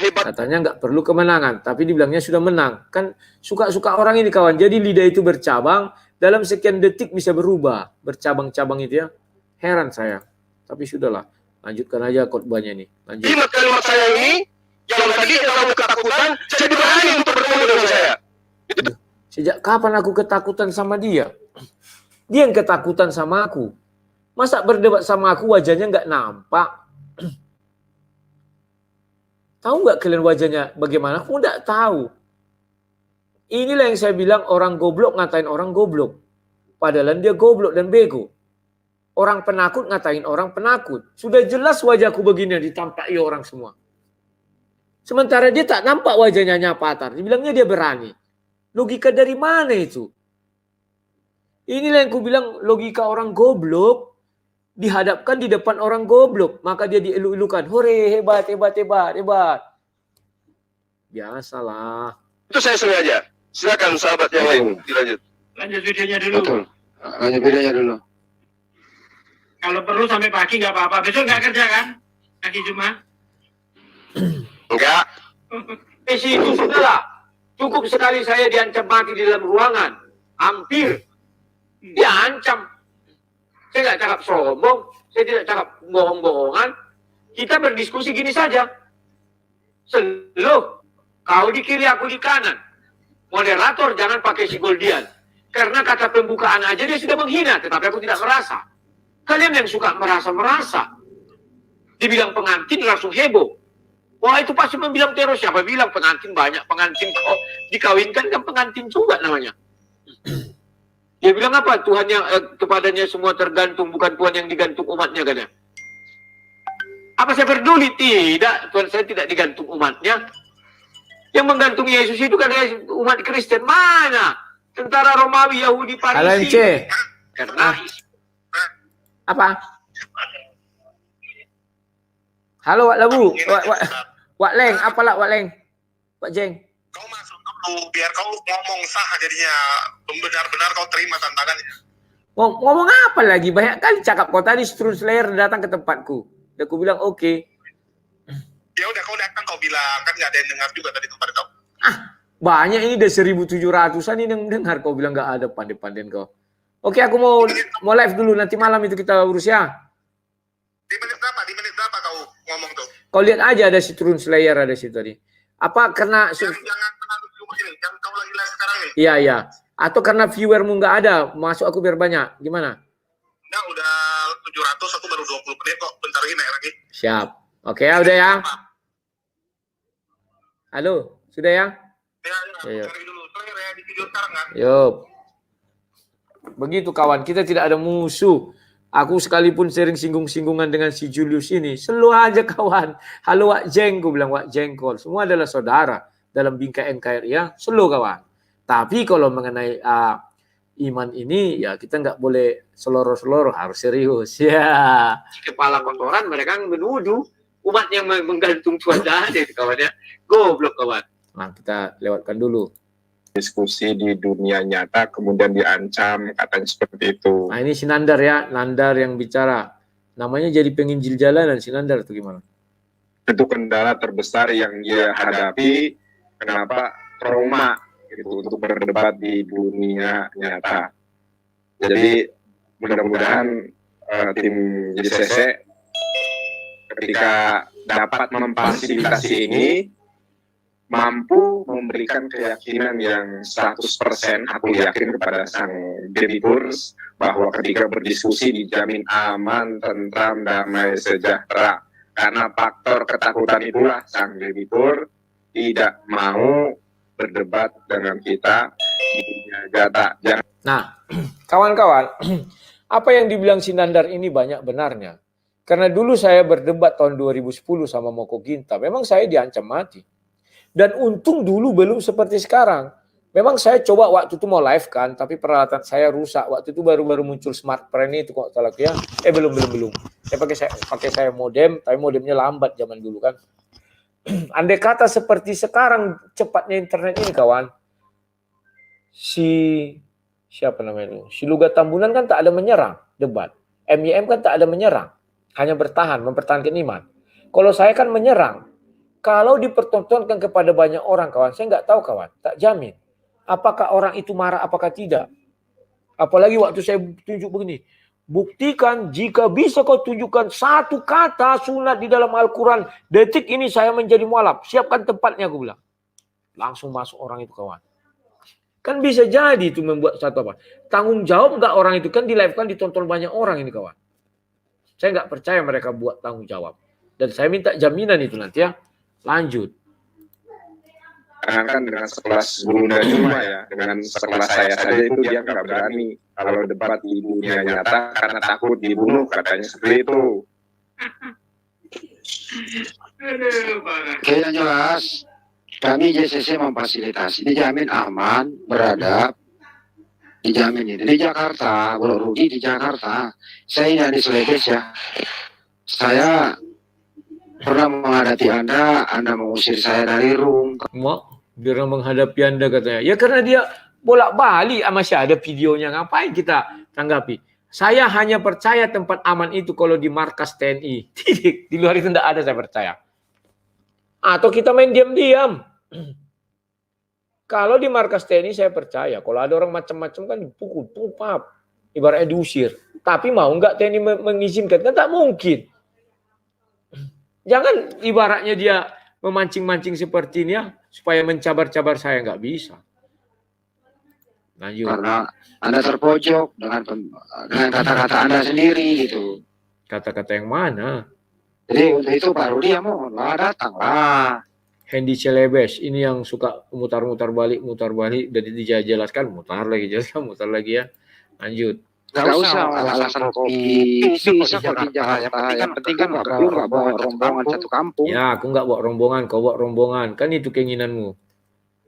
hebat. Katanya nggak perlu kemenangan, tapi dibilangnya sudah menang. Kan suka-suka orang ini kawan. Jadi lidah itu bercabang, dalam sekian detik bisa berubah. Bercabang-cabang itu ya. Heran saya. Tapi sudahlah, lanjutkan aja khotbahnya nih. Lanjut. Kalimat saya ini, yang tadi kamu ketakutan, jadi berani untuk bertemu dengan saya. Sejak kapan aku ketakutan sama dia? Dia yang ketakutan sama aku. Masa berdebat sama aku wajahnya nggak nampak? Tahu nggak kalian wajahnya bagaimana? Aku nggak tahu. Inilah yang saya bilang orang goblok ngatain orang goblok. Padahal dia goblok dan bego. Orang penakut ngatain orang penakut. Sudah jelas wajahku begini ditampaki orang semua. Sementara dia tak nampak wajahnya nyapatar. Dibilangnya dia berani. Logika dari mana itu? Inilah yang ku bilang logika orang goblok. Dihadapkan di depan orang goblok. Maka dia dielu-elukan. Hore, hebat, hebat, hebat, hebat. Biasalah. Itu saya sengaja. Silakan sahabat yang lain dilanjut. Lanjut videonya dulu. Betul. Lanjut videonya dulu. Kalau perlu sampai pagi nggak apa-apa. Besok nggak kerja kan? Hari Jumat. Enggak. Itu sudahlah. Cukup sekali saya diancam mati di dalam ruangan. Hampir. Diancam. Saya nggak cakap sombong. Saya tidak cakap bohong-bohongan. Kita berdiskusi gini saja. Slow. Kau di kiri, aku di kanan. Moderator jangan pakai si Goldian. Karena kata pembukaan aja dia sudah menghina. Tetapi aku tidak merasa. Kalian yang suka merasa-merasa. Dibilang pengantin langsung heboh. Wah itu pasti membilang teror. Siapa bilang pengantin banyak. Pengantin kok dikawinkan kan pengantin juga namanya. Dia bilang apa? Tuhan yang kepadanya semua tergantung. Bukan Tuhan yang digantung umatnya katanya. Apa saya peduli? Tidak. Tuhan saya tidak digantung umatnya. Yang menggantung Yesus itu kan umat Kristen. Mana? Tentara Romawi, Yahudi, Parisi. Karena apa? Halo Wak Labu. Wak Leng, apalah Wak Leng? Wak Jeng. Kau masuk dulu biar kau ngomong sah jadinya benar-benar kau terima tantangannya. Ngomong apa lagi? Banyak kali cakap kau tadi Strun Slayer datang ke tempatku. Dan aku bilang oke. Ya udah kau datang kau bilang kan nggak ada yang dengar juga tadi tempat kau. Banyak ini udah 1.700-an ini yang dengar kau bilang nggak ada pandai-pandai kau. Oke, aku mau live dulu nanti malam itu kita urus ya. Di menit berapa kau ngomong tuh? Kau lihat aja ada Strun Slayer ada situ tadi. Apa karena Jangan terlalu dulu ini, yang kau lagi live sekarang nih. Iya, iya. Atau karena viewermu nggak ada, masuk aku biar banyak. Gimana? Nah, udah 700, aku baru 20 menit kok. Bentar lagi naik lagi. Siap. Oke, ya udah ya. Halo, sudah ya? Ya, cari dulu. Terakhir ya, di video sekarang kan? Yup. Begitu kawan, kita tidak ada musuh. Aku sekalipun sering singgung-singgungan dengan si Julius ini, selalu aja kawan. Halo Wak Jeng, gue bilang Wak Jengkol. Semua adalah saudara dalam bingkai NKRI ya, selalu kawan. Tapi kalau mengenai iman ini, ya kita nggak boleh seloroh-seloroh, harus serius. Ya. Kepala kotoran mereka menuduh umat yang menggantung cuaca deh kawan ya. Goblok kawan. Nah, kita lewatkan dulu. Diskusi di dunia nyata kemudian diancam katanya seperti itu. Nah ini si Nandar ya, Nandar yang bicara. Namanya jadi penginjil jalanan si Nandar itu gimana? Itu kendala terbesar yang dia hadapi. Kenapa trauma gitu untuk berdebat di dunia nyata. Jadi mudah-mudahan tim JCC ketika dapat memfasilitasi ini mampu memberikan keyakinan yang 100%, aku yakin kepada sang debitur bahwa ketika berdiskusi dijamin aman, tentram, damai, sejahtera. Karena faktor ketakutan itulah sang debitur tidak mau berdebat dengan kita. Nah, kawan-kawan, apa yang dibilang Sinandar ini banyak benarnya. Karena dulu saya berdebat tahun 2010 sama Moko Ginta, memang saya diancam mati. Dan untung dulu belum seperti sekarang. Memang saya coba waktu itu mau live kan, tapi peralatan saya rusak. Waktu itu baru-baru muncul smart pen itu kok salah ya. Belum. Saya pakai saya modem, tapi modemnya lambat zaman dulu kan. Andai kata seperti sekarang cepatnya internet ini kawan. Siapa namanya itu? Si Luga Tambunan kan tak ada menyerang debat. MYM kan tak ada menyerang, hanya bertahan, mempertahankan iman. Kalau saya kan menyerang. Kalau dipertontonkan kepada banyak orang kawan, saya nggak tahu kawan, tak jamin. Apakah orang itu marah, apakah tidak. Apalagi waktu saya tunjuk begini. Buktikan jika bisa kau tunjukkan satu kata sunat di dalam Al-Quran. Detik ini saya menjadi mualaf. Siapkan tempatnya, aku bilang. Langsung masuk orang itu kawan. Kan bisa jadi itu membuat satu apa. Tanggung jawab nggak orang itu kan di live kan ditonton banyak orang ini kawan. Saya nggak percaya mereka buat tanggung jawab. Dan saya minta jaminan itu nanti ya. Lanjut. Kan dengan sekelas Bunda Juma ya, dengan sekelas saya saja itu dia nggak berani kalau debat di dunia nyata karena takut dibunuh, katanya seperti itu. Oke, yang jelas kami JCC memfasilitasi, dijamin aman, beradab, dijamin ini di Jakarta, Bro Rudi di Jakarta. Saya ini di Selebes ya. Saya pernah menghadapi Anda mengusir saya dari room. Dia menghadapi Anda katanya. Ya karena dia bolak-balik masih ada videonya. Ngapain kita tanggapi? Saya hanya percaya tempat aman itu kalau di markas TNI. Di luar itu tidak ada saya percaya. Atau kita main diam-diam. Kalau di markas TNI saya percaya. Kalau ada orang macam-macam kan dipukul, pupap. Ibaratnya diusir. Tapi mau nggak TNI mengizinkan? Kan tak mungkin. Jangan ibaratnya dia memancing-mancing seperti ini ya, supaya mencabar-cabar saya, nggak bisa. Lanjut. Karena Anda terpojok dengan kata-kata Anda sendiri gitu. Kata-kata yang mana? Jadi untuk itu Pak Rudi ya mohonlah datanglah. Hendy Celebes, ini yang suka mutar balik, dan dijelaskan, mutar lagi ya. Lanjut. Gak usah alasan kopi. Bisa kok di Jakarta. Yang penting kan lu gak bawa rombongan satu kampung. Ya, aku nggak bawa rombongan, kau bawa rombongan. Kan itu keinginanmu.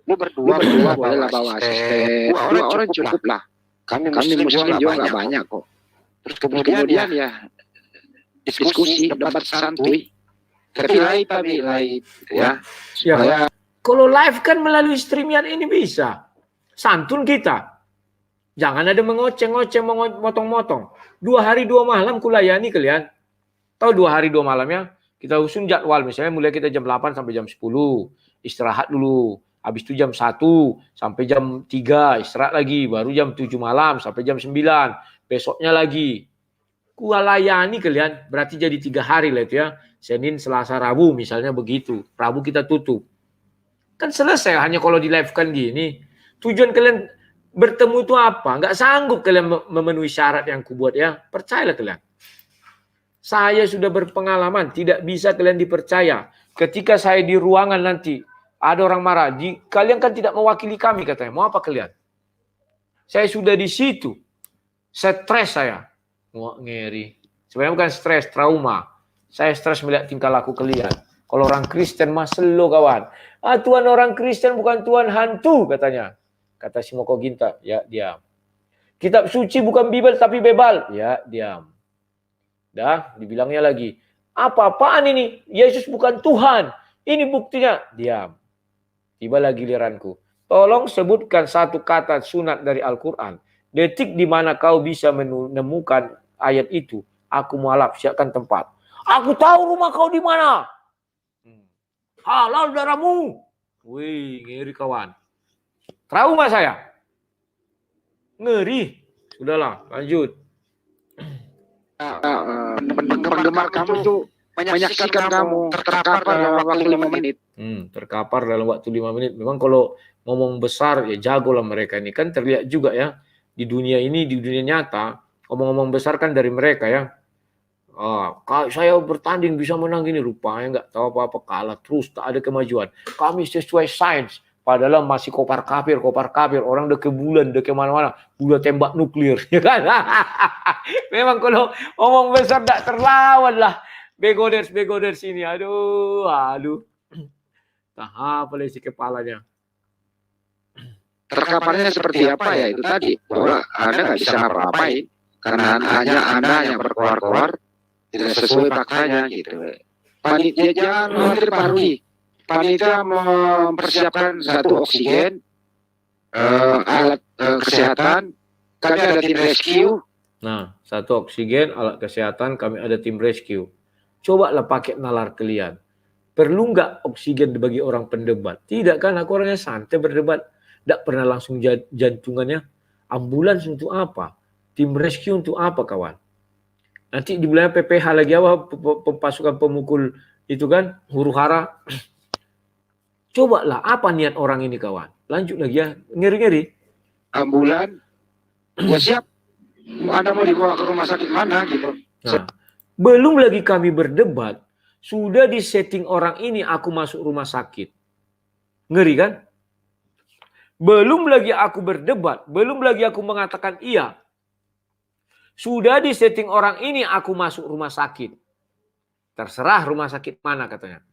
Lu berdua boleh bawa asisten. Dua orang cukup lah. Kami muslim juga gak banyak kok. Terus kemudian ya diskusi, debat santuy. Kepilai ya. Ya. Kalau live kan melalui streamingan ini bisa. Santun kita. Jangan ada mengoceh-ngoceh, motong-motong. 2 hari 2 malam kulayani kalian. Tahu 2 hari 2 malam ya? Kita usun jadwal. Misalnya mulai kita jam 8 sampai jam 10. Istirahat dulu. Habis itu jam 1 sampai jam 3. Istirahat lagi. Baru jam 7 malam sampai jam 9. Besoknya lagi. Kulayani kalian. Berarti jadi 3 hari lah itu ya. Senin, Selasa, Rabu misalnya begitu. Rabu kita tutup. Kan selesai hanya kalau di live kan gini. Tujuan kalian bertemu itu apa? Nggak sanggup kalian memenuhi syarat yang kubuat ya. Percayalah kalian. Saya sudah berpengalaman. Tidak bisa kalian dipercaya. Ketika saya di ruangan nanti. Ada orang marah. Kalian kan tidak mewakili kami katanya. Mau apa kalian? Saya sudah di situ. Stres saya. Wah ngeri. Sebenarnya bukan stres. Trauma. Saya stres melihat tingkah laku kalian. Kalau orang Kristen mah selo kawan. Tuhan orang Kristen bukan Tuhan hantu katanya. Kata si Moko Ginta, ya diam. Kitab suci bukan Bibel tapi bebal, ya diam. Dah, dibilangnya lagi. Apa-apaan ini? Yesus bukan Tuhan. Ini buktinya. Diam. Tiba lagi giliranku. Tolong sebutkan satu kata sunat dari Al-Quran. Detik di mana kau bisa menemukan ayat itu. Aku mualaf, siapkan tempat. Aku tahu rumah kau di mana. Halal darahmu. Wih, ngeri kawan. Trauma saya. Ngeri. Sudahlah, lanjut. penggemar kamu itu menyaksikan kamu terkapar dalam waktu 5 menit. Terkapar dalam waktu 5 menit. Memang kalau ngomong besar ya jago lah mereka ini. Kan terlihat juga ya di dunia ini, di dunia nyata, ngomong-ngomong besar kan dari mereka ya. Saya bertanding bisa menang gini, rupanya nggak tahu apa-apa, kalah terus, tak ada kemajuan. Kami sesuai sains, padahal masih kopar kapir, orang udah ke bulan, udah ke mana-mana, udah tembak nuklir, ya kan? Memang kalau ngomong besar tak terlawan lah, begoders ini, aduh, tahap apa si kepalanya. Terkaparnya seperti apa ya itu tadi, bahwa Anda nggak bisa ngapa-ngapain karena Anda yang berkeluar-keluar tidak sesuai faktanya gitu. Panitia jangan khawatir Pak Rudi. Panitia mempersiapkan 1 oksigen, alat kesehatan, kami ada tim rescue. Nah, 1 oksigen, alat kesehatan, kami ada tim rescue. Coba lah pakai nalar kalian. Perlu nggak oksigen bagi orang pendebat? Tidak kan, aku orangnya santai berdebat. Tidak pernah langsung jantungannya. Ambulans untuk apa? Tim rescue untuk apa kawan? Nanti di bulan PPH lagi apa pasukan pemukul itu kan huru hara. Coba lah apa niat orang ini kawan. Lanjut lagi ya, ngeri-ngeri. Ambulan, ya siap. Anda mau dibawa ke rumah sakit mana gitu. Nah, belum lagi kami berdebat, sudah disetting orang ini aku masuk rumah sakit. Ngeri kan? Belum lagi aku berdebat, belum lagi aku mengatakan iya. Sudah disetting orang ini aku masuk rumah sakit. Terserah rumah sakit mana katanya.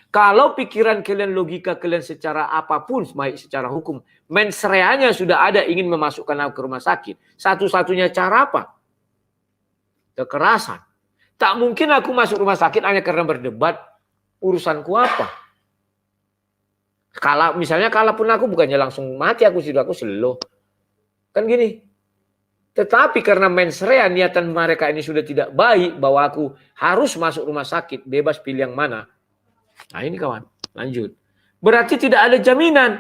Kalau pikiran kalian, logika kalian secara apapun, baik secara hukum, mens reanya sudah ada ingin memasukkan aku ke rumah sakit. Satu-satunya cara apa? Kekerasan. Tak mungkin aku masuk rumah sakit hanya karena berdebat. Urusanku apa? Kalau misalnya kalaupun aku bukannya langsung mati, aku slow. Kan gini. Tetapi karena mens rea niatan mereka ini sudah tidak baik, bahwa aku harus masuk rumah sakit, bebas pilih yang mana. Nah ini kawan, lanjut. Berarti tidak ada jaminan.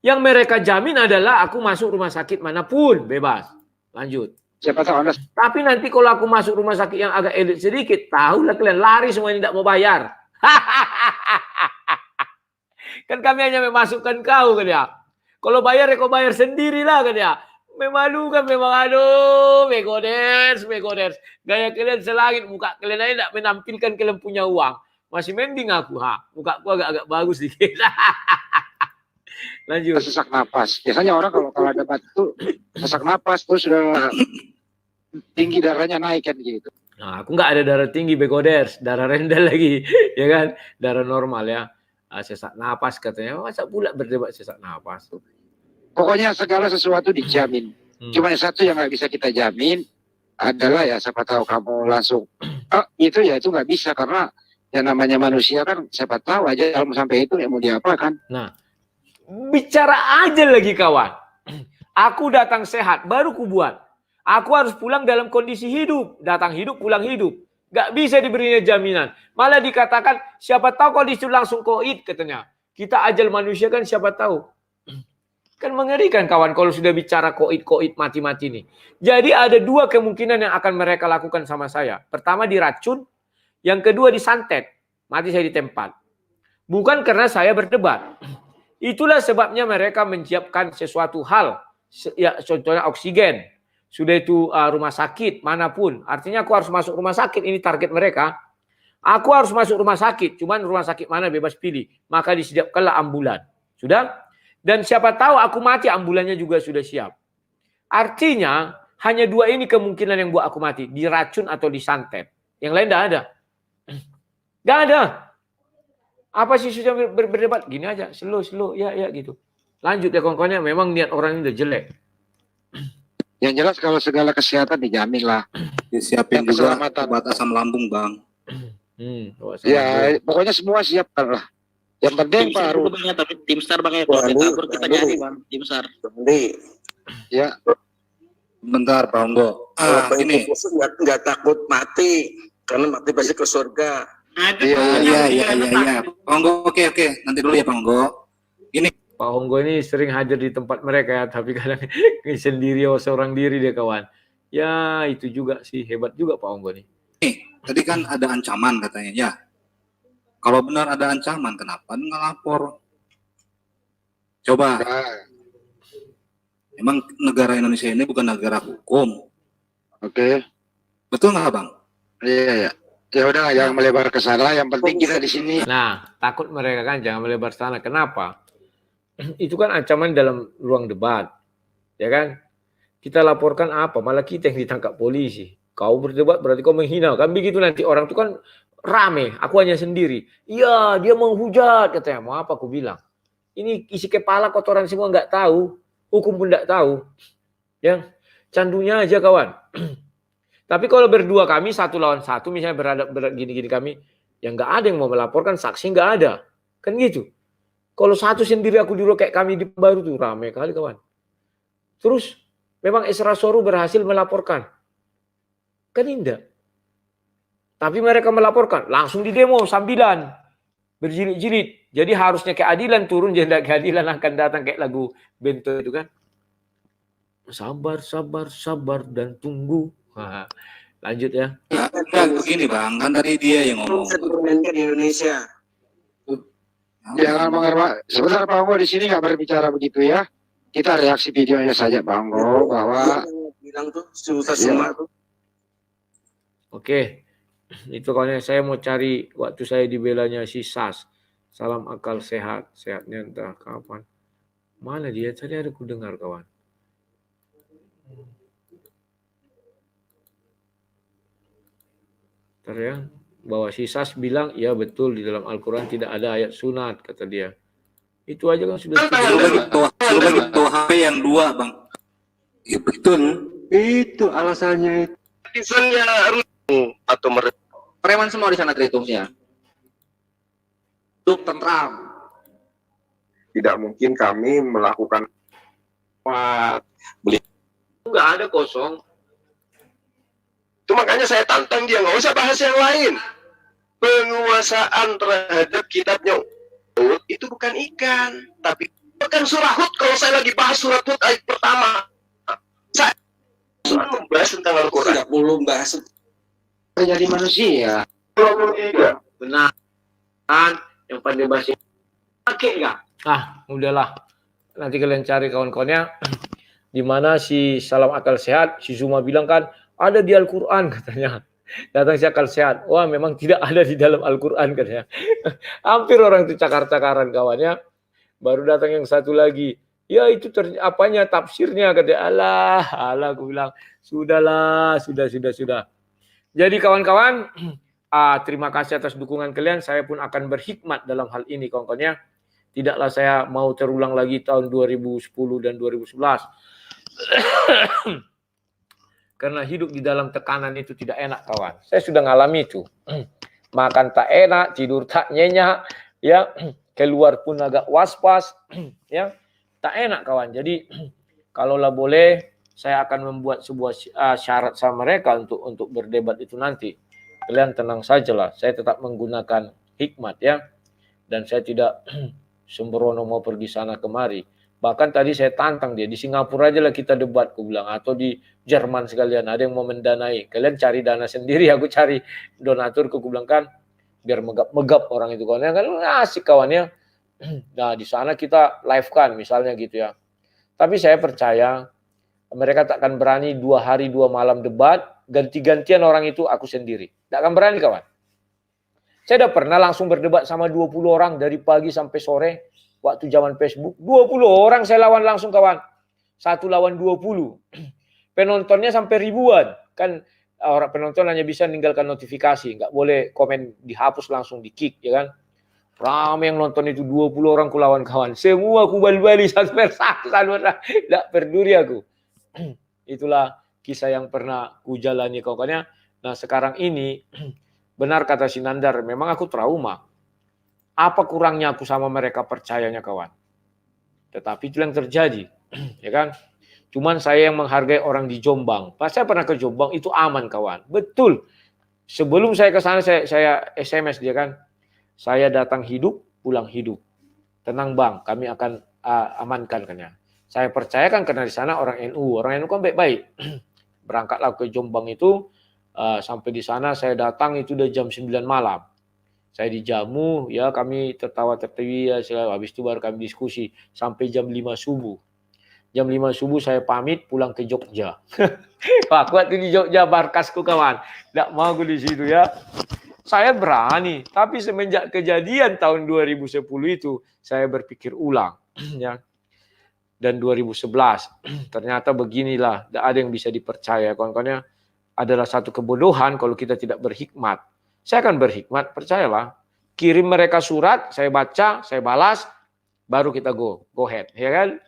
Yang mereka jamin adalah aku masuk rumah sakit manapun, bebas. Lanjut. Siapa tahu Anda. Tapi nanti kalau aku masuk rumah sakit yang agak elit sedikit, tahulah kalian lari semua yang tidak mau bayar. Kan kami hanya memasukkan kau kan ya. Kalau bayar ya kau bayar sendirilah kan ya. Memalukan memang, aduh, begoders. Gaya kalian selangit, muka kalian aja tidak menampilkan kalian punya uang. Masih mending aku, muka aku agak-agak bagus dikit. Lanjut. Sesak napas. Biasanya orang kalau debat itu sesak napas terus sudah tinggi darahnya naik kan gitu. Nah, aku nggak ada darah tinggi begoders, darah rendah lagi, ya kan, darah normal ya. Sesak napas katanya, masa pula berdebat sesak napas? Pokoknya segala sesuatu dijamin. Cuma yang satu yang nggak bisa kita jamin adalah ya siapa tahu kamu langsung itu ya itu nggak bisa karena yang namanya manusia kan siapa tahu aja kalau sampai itu ya mau diapakan. Nah, bicara aja lagi kawan. Aku datang sehat baru ku buat. Aku harus pulang dalam kondisi hidup, datang hidup pulang hidup. Gak bisa diberinya jaminan. Malah dikatakan siapa tahu kalau disuruh langsung koid katanya. Kita ajal manusia kan siapa tahu. Kan mengerikan kawan kalau sudah bicara koid mati-mati nih. Jadi ada 2 kemungkinan yang akan mereka lakukan sama saya. Pertama diracun, yang kedua disantet. Mati saya di tempat. Bukan karena saya berdebat. Itulah sebabnya mereka menyiapkan sesuatu hal. Ya, contohnya oksigen. Sudah itu rumah sakit manapun. Artinya aku harus masuk rumah sakit. Ini target mereka. Aku harus masuk rumah sakit. Cuman rumah sakit mana bebas pilih. Maka disediakanlah ambulan. Sudah? Dan siapa tahu aku mati, ambulannya juga sudah siap. Artinya, hanya 2 ini kemungkinan yang buat aku mati. Diracun atau disantet. Yang lain tidak ada. Tidak ada. Apa sih susah berdebat? Gini aja, slow, ya gitu. Lanjut ya kawan-kawannya, memang niat orang ini udah jelek. Yang jelas kalau segala kesehatan dijamin lah. Disiapin juga obat asam lambung bang. Ya, pokoknya semua siapkan lah. Yang penting Pak Ru. Tapi tim SAR bang ya, kalau kita kabur kita nyari bang, tim SAR. Ya. Bentar Pak Onggo. Ini nggak takut mati karena mati pasti ke surga. Iya. Pak Onggo, oke. Nanti dulu ya Pak Onggo. Ini Pak Onggo ini sering hadir di tempat mereka ya, tapi kadang sendiri seorang diri dia kawan. Ya, itu juga sih, hebat juga Pak Onggo nih. Tadi kan ada ancaman katanya. Ya, kalau benar ada ancaman, kenapa nggak lapor? Coba, Nah, emang negara Indonesia ini bukan negara hukum. oke. Betul nggak, Bang? Iya, ya. Ya udah, jangan melebar ke sana. Yang penting kita di sini. Nah, takut mereka kan jangan melebar sana. Kenapa? Itu kan ancaman dalam ruang debat. Ya kan? Kita laporkan apa? Malah kita yang ditangkap polisi. Kau berdebat berarti kau menghina. Kan begitu nanti orang itu kan rame. Aku hanya sendiri. Iya, dia menghujat katanya. Mau apa aku bilang? Ini isi kepala kotoran semua nggak tahu. Hukum pun nggak tahu. Ya, candunya aja kawan. Tapi kalau berdua kami 1 lawan 1 misalnya beradab gini-gini kami, yang nggak ada yang mau melaporkan, saksi nggak ada. Kan gitu. Kalau satu sendiri aku dulu kayak kami di Baru tuh rame kali kawan. Terus memang Esra Soru berhasil melaporkan. Kan indah. Tapi mereka melaporkan, langsung di demo sambilan. Berjilid-jilid. Jadi harusnya keadilan turun, jadi keadilan akan datang kayak lagu Bento itu kan. Sabar, sabar, sabar dan tunggu. Nah, lanjut ya. Ya, begini Bang, kan tadi dia yang ngomong. di Indonesia. Jangan menghormat. Sebentar Pak Onggo di sini nggak berbicara begitu ya. Kita reaksi videonya saja Pak Onggo bahwa Bilang tuh susah semua tuh. Oke. Itu kawannya saya mau cari waktu saya dibelanya si Sas. Salam akal sehat. Sehatnya entah kapan. Mana dia? Tadi ada ku dengar kawan. Ntar ya. Bahwa si Sas bilang, ya betul di dalam Al-Quran tidak ada ayat sunat, kata dia. Itu aja kan sudah Suruh bagi tahu HP yang 2 Bang. Ya betul. Itu alasannya. Netizennya atau mereka Preman semua di sana terhitungnya. Untuk tentram. Tidak mungkin kami melakukan nggak ada kosong. itu, makanya saya tantang dia, nggak usah bahas yang lain. Penguasaan terhadap kitabnya Hud itu bukan ikan, tapi bukan surah Hud. Kalau saya lagi bahas surat Hud ayat pertama, saya membahas tentang Al-Quran. Tidak perlu bahas terjadi manusia. 23. Benar. Kan yang pandai bahasa pakai nggak? Ah, udahlah. Nanti kalian cari kawan-kawannya di mana si Salam Akal Sehat, si Zuma bilang kan ada di Al-Quran katanya. Datang si Akal Sehat. Wah, memang tidak ada di dalam Al-Quran katanya. Hampir orang itu cakar-cakaran kawannya. Baru datang yang satu lagi. Ya itu apanya tafsirnya katanya. Alah aku bilang sudahlah, sudah. Jadi kawan-kawan, terima kasih atas dukungan kalian. Saya pun akan berhikmat dalam hal ini kawan-kawannya. Tidaklah saya mau terulang lagi tahun 2010 dan 2011. Karena hidup di dalam tekanan itu tidak enak kawan. Saya sudah ngalami itu. Makan tak enak, tidur tak nyenyak, ya, keluar pun agak was-was, ya, tak enak kawan. Jadi kalaulah boleh, saya akan membuat sebuah syarat sama mereka untuk berdebat itu nanti. Kalian tenang sajalah. Saya tetap menggunakan hikmat ya, dan saya tidak sembrono mau pergi sana kemari. Bahkan tadi saya tantang dia, di Singapura aja lah kita debat, aku bilang, atau di Jerman sekalian, ada yang mau mendanai. Kalian cari dana sendiri, aku cari donatur, aku bilang kan, biar megap orang itu kawannya kan asik kawannya. Nah di sana kita live kan misalnya gitu ya. Tapi saya percaya mereka tak akan berani 2 hari 2 malam debat, ganti-gantian orang itu aku sendiri. Tak akan berani kawan. Saya udah pernah langsung berdebat sama 20 orang dari pagi sampai sore. Waktu zaman Facebook, 20 orang saya lawan langsung kawan. 1 lawan 20. Penontonnya sampai ribuan. Kan orang penonton hanya bisa meninggalkan notifikasi. Nggak boleh komen dihapus langsung di kick ya kan. Ramai yang nonton itu 20 orang ku lawan kawan. Semua aku bali-bali satu persatu. Tidak peduli aku. Itulah kisah yang pernah ku jalani kawan-kawannya. Nah sekarang ini benar kata Sinandar, memang aku trauma. Apa kurangnya aku sama mereka percayanya kawan? Tetapi itu yang terjadi, ya kan? Cuman saya yang menghargai orang di Jombang. Pas saya pernah ke Jombang itu aman kawan, betul. Sebelum saya ke sana saya SMS dia kan, saya datang hidup, pulang hidup. Tenang bang, kami akan amankan kan ya. Saya percayakan karena di sana orang NU kan baik-baik. berangkatlah ke Jombang itu. Sampai di sana saya datang itu udah jam 9 malam. Saya dijamu, ya kami tertawa-tertawi, ya, habis itu baru kami diskusi sampai jam 5 subuh. Jam 5 subuh saya pamit pulang ke Jogja. Aku waktu di Jogja markasku kawan. Tidak mau aku di situ ya. Saya berani, tapi semenjak kejadian tahun 2010 itu saya berpikir ulang ya. Dan 2011 ternyata beginilah, tidak ada yang bisa dipercaya. Kawan-kawannya adalah satu kebodohan kalau kita tidak berhikmat. Saya akan berhikmat, percayalah. Kirim mereka surat, saya baca, saya balas, baru kita go ahead, ya kan?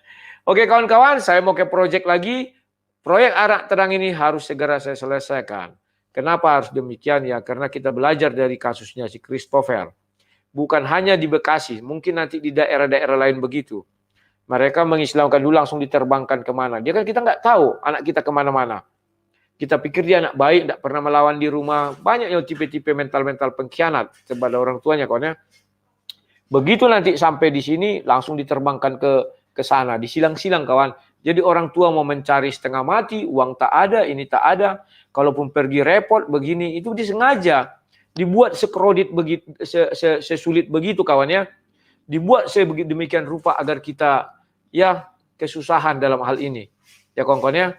Oke kawan-kawan, saya mau ke proyek lagi. Proyek Anak Terang ini harus segera saya selesaikan. Kenapa harus demikian ya? Karena kita belajar dari kasusnya si Christopher. Bukan hanya di Bekasi, mungkin nanti di daerah-daerah lain begitu. Mereka mengislamkan dulu langsung diterbangkan kemana. Dia kan kita nggak tahu anak kita kemana-mana. Kita pikir dia anak baik, tidak pernah melawan di rumah. Banyak yang tipe-tipe mental-mental pengkhianat kepada orang tuanya, kawan ya. Begitu nanti sampai di sini, langsung diterbangkan ke sana, disilang-silang kawan. Jadi orang tua mau mencari setengah mati, uang tak ada, ini tak ada. Kalaupun pergi repot begini, itu disengaja. Dibuat sekrodit begitu, sesulit begitu kawan ya. Dibuat sedemikian rupa agar kita ya kesusahan dalam hal ini. Ya kawan-kawan ya.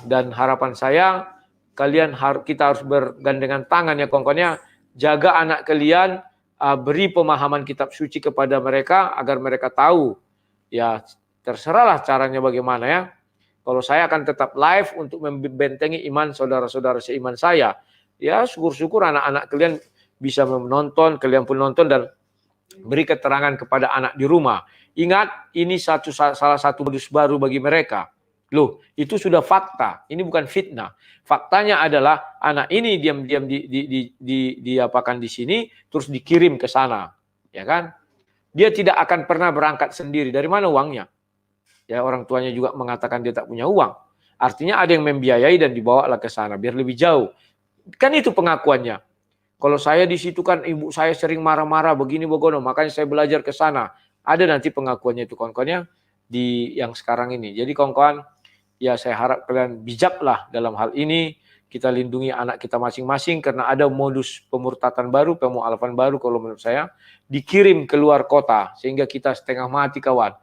Dan harapan saya kita harus bergandengan tangan ya kawan-kawan, jaga anak kalian, beri pemahaman kitab suci kepada mereka agar mereka tahu. Ya terserahlah caranya bagaimana ya. Kalau saya akan tetap live untuk membentengi iman saudara-saudara seiman saya. Ya syukur-syukur anak-anak kalian bisa menonton, kalian pun nonton dan beri keterangan kepada anak di rumah. Ingat, ini salah satu modus baru bagi mereka. Loh, itu sudah fakta. Ini bukan fitnah. Faktanya adalah anak ini diam-diam diapakan di sini, terus dikirim ke sana, ya kan? Dia tidak akan pernah berangkat sendiri. Dari mana uangnya? Ya orang tuanya juga mengatakan dia tak punya uang. Artinya ada yang membiayai dan dibawalah ke sana biar lebih jauh. Kan itu pengakuannya. Kalau saya di situ kan ibu saya sering marah-marah begini begono, makanya saya belajar ke sana. Ada nanti pengakuannya itu kawan-kawannya di yang sekarang ini. Jadi kawan-kawan, ya saya harap kalian bijaklah dalam hal ini. Kita lindungi anak kita masing-masing karena ada modus pemurtatan baru, pemualafan baru kalau menurut saya. Dikirim ke luar kota sehingga kita setengah mati kawan.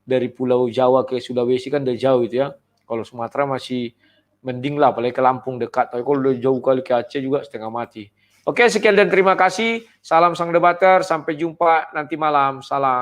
Dari Pulau Jawa ke Sulawesi kan udah jauh itu ya. Kalau Sumatera masih mending lah, apalagi ke Lampung dekat. Tapi kalau udah jauh kali ke Aceh juga setengah mati. Oke, sekian dan terima kasih. Salam sang debater, sampai jumpa nanti malam. Salam.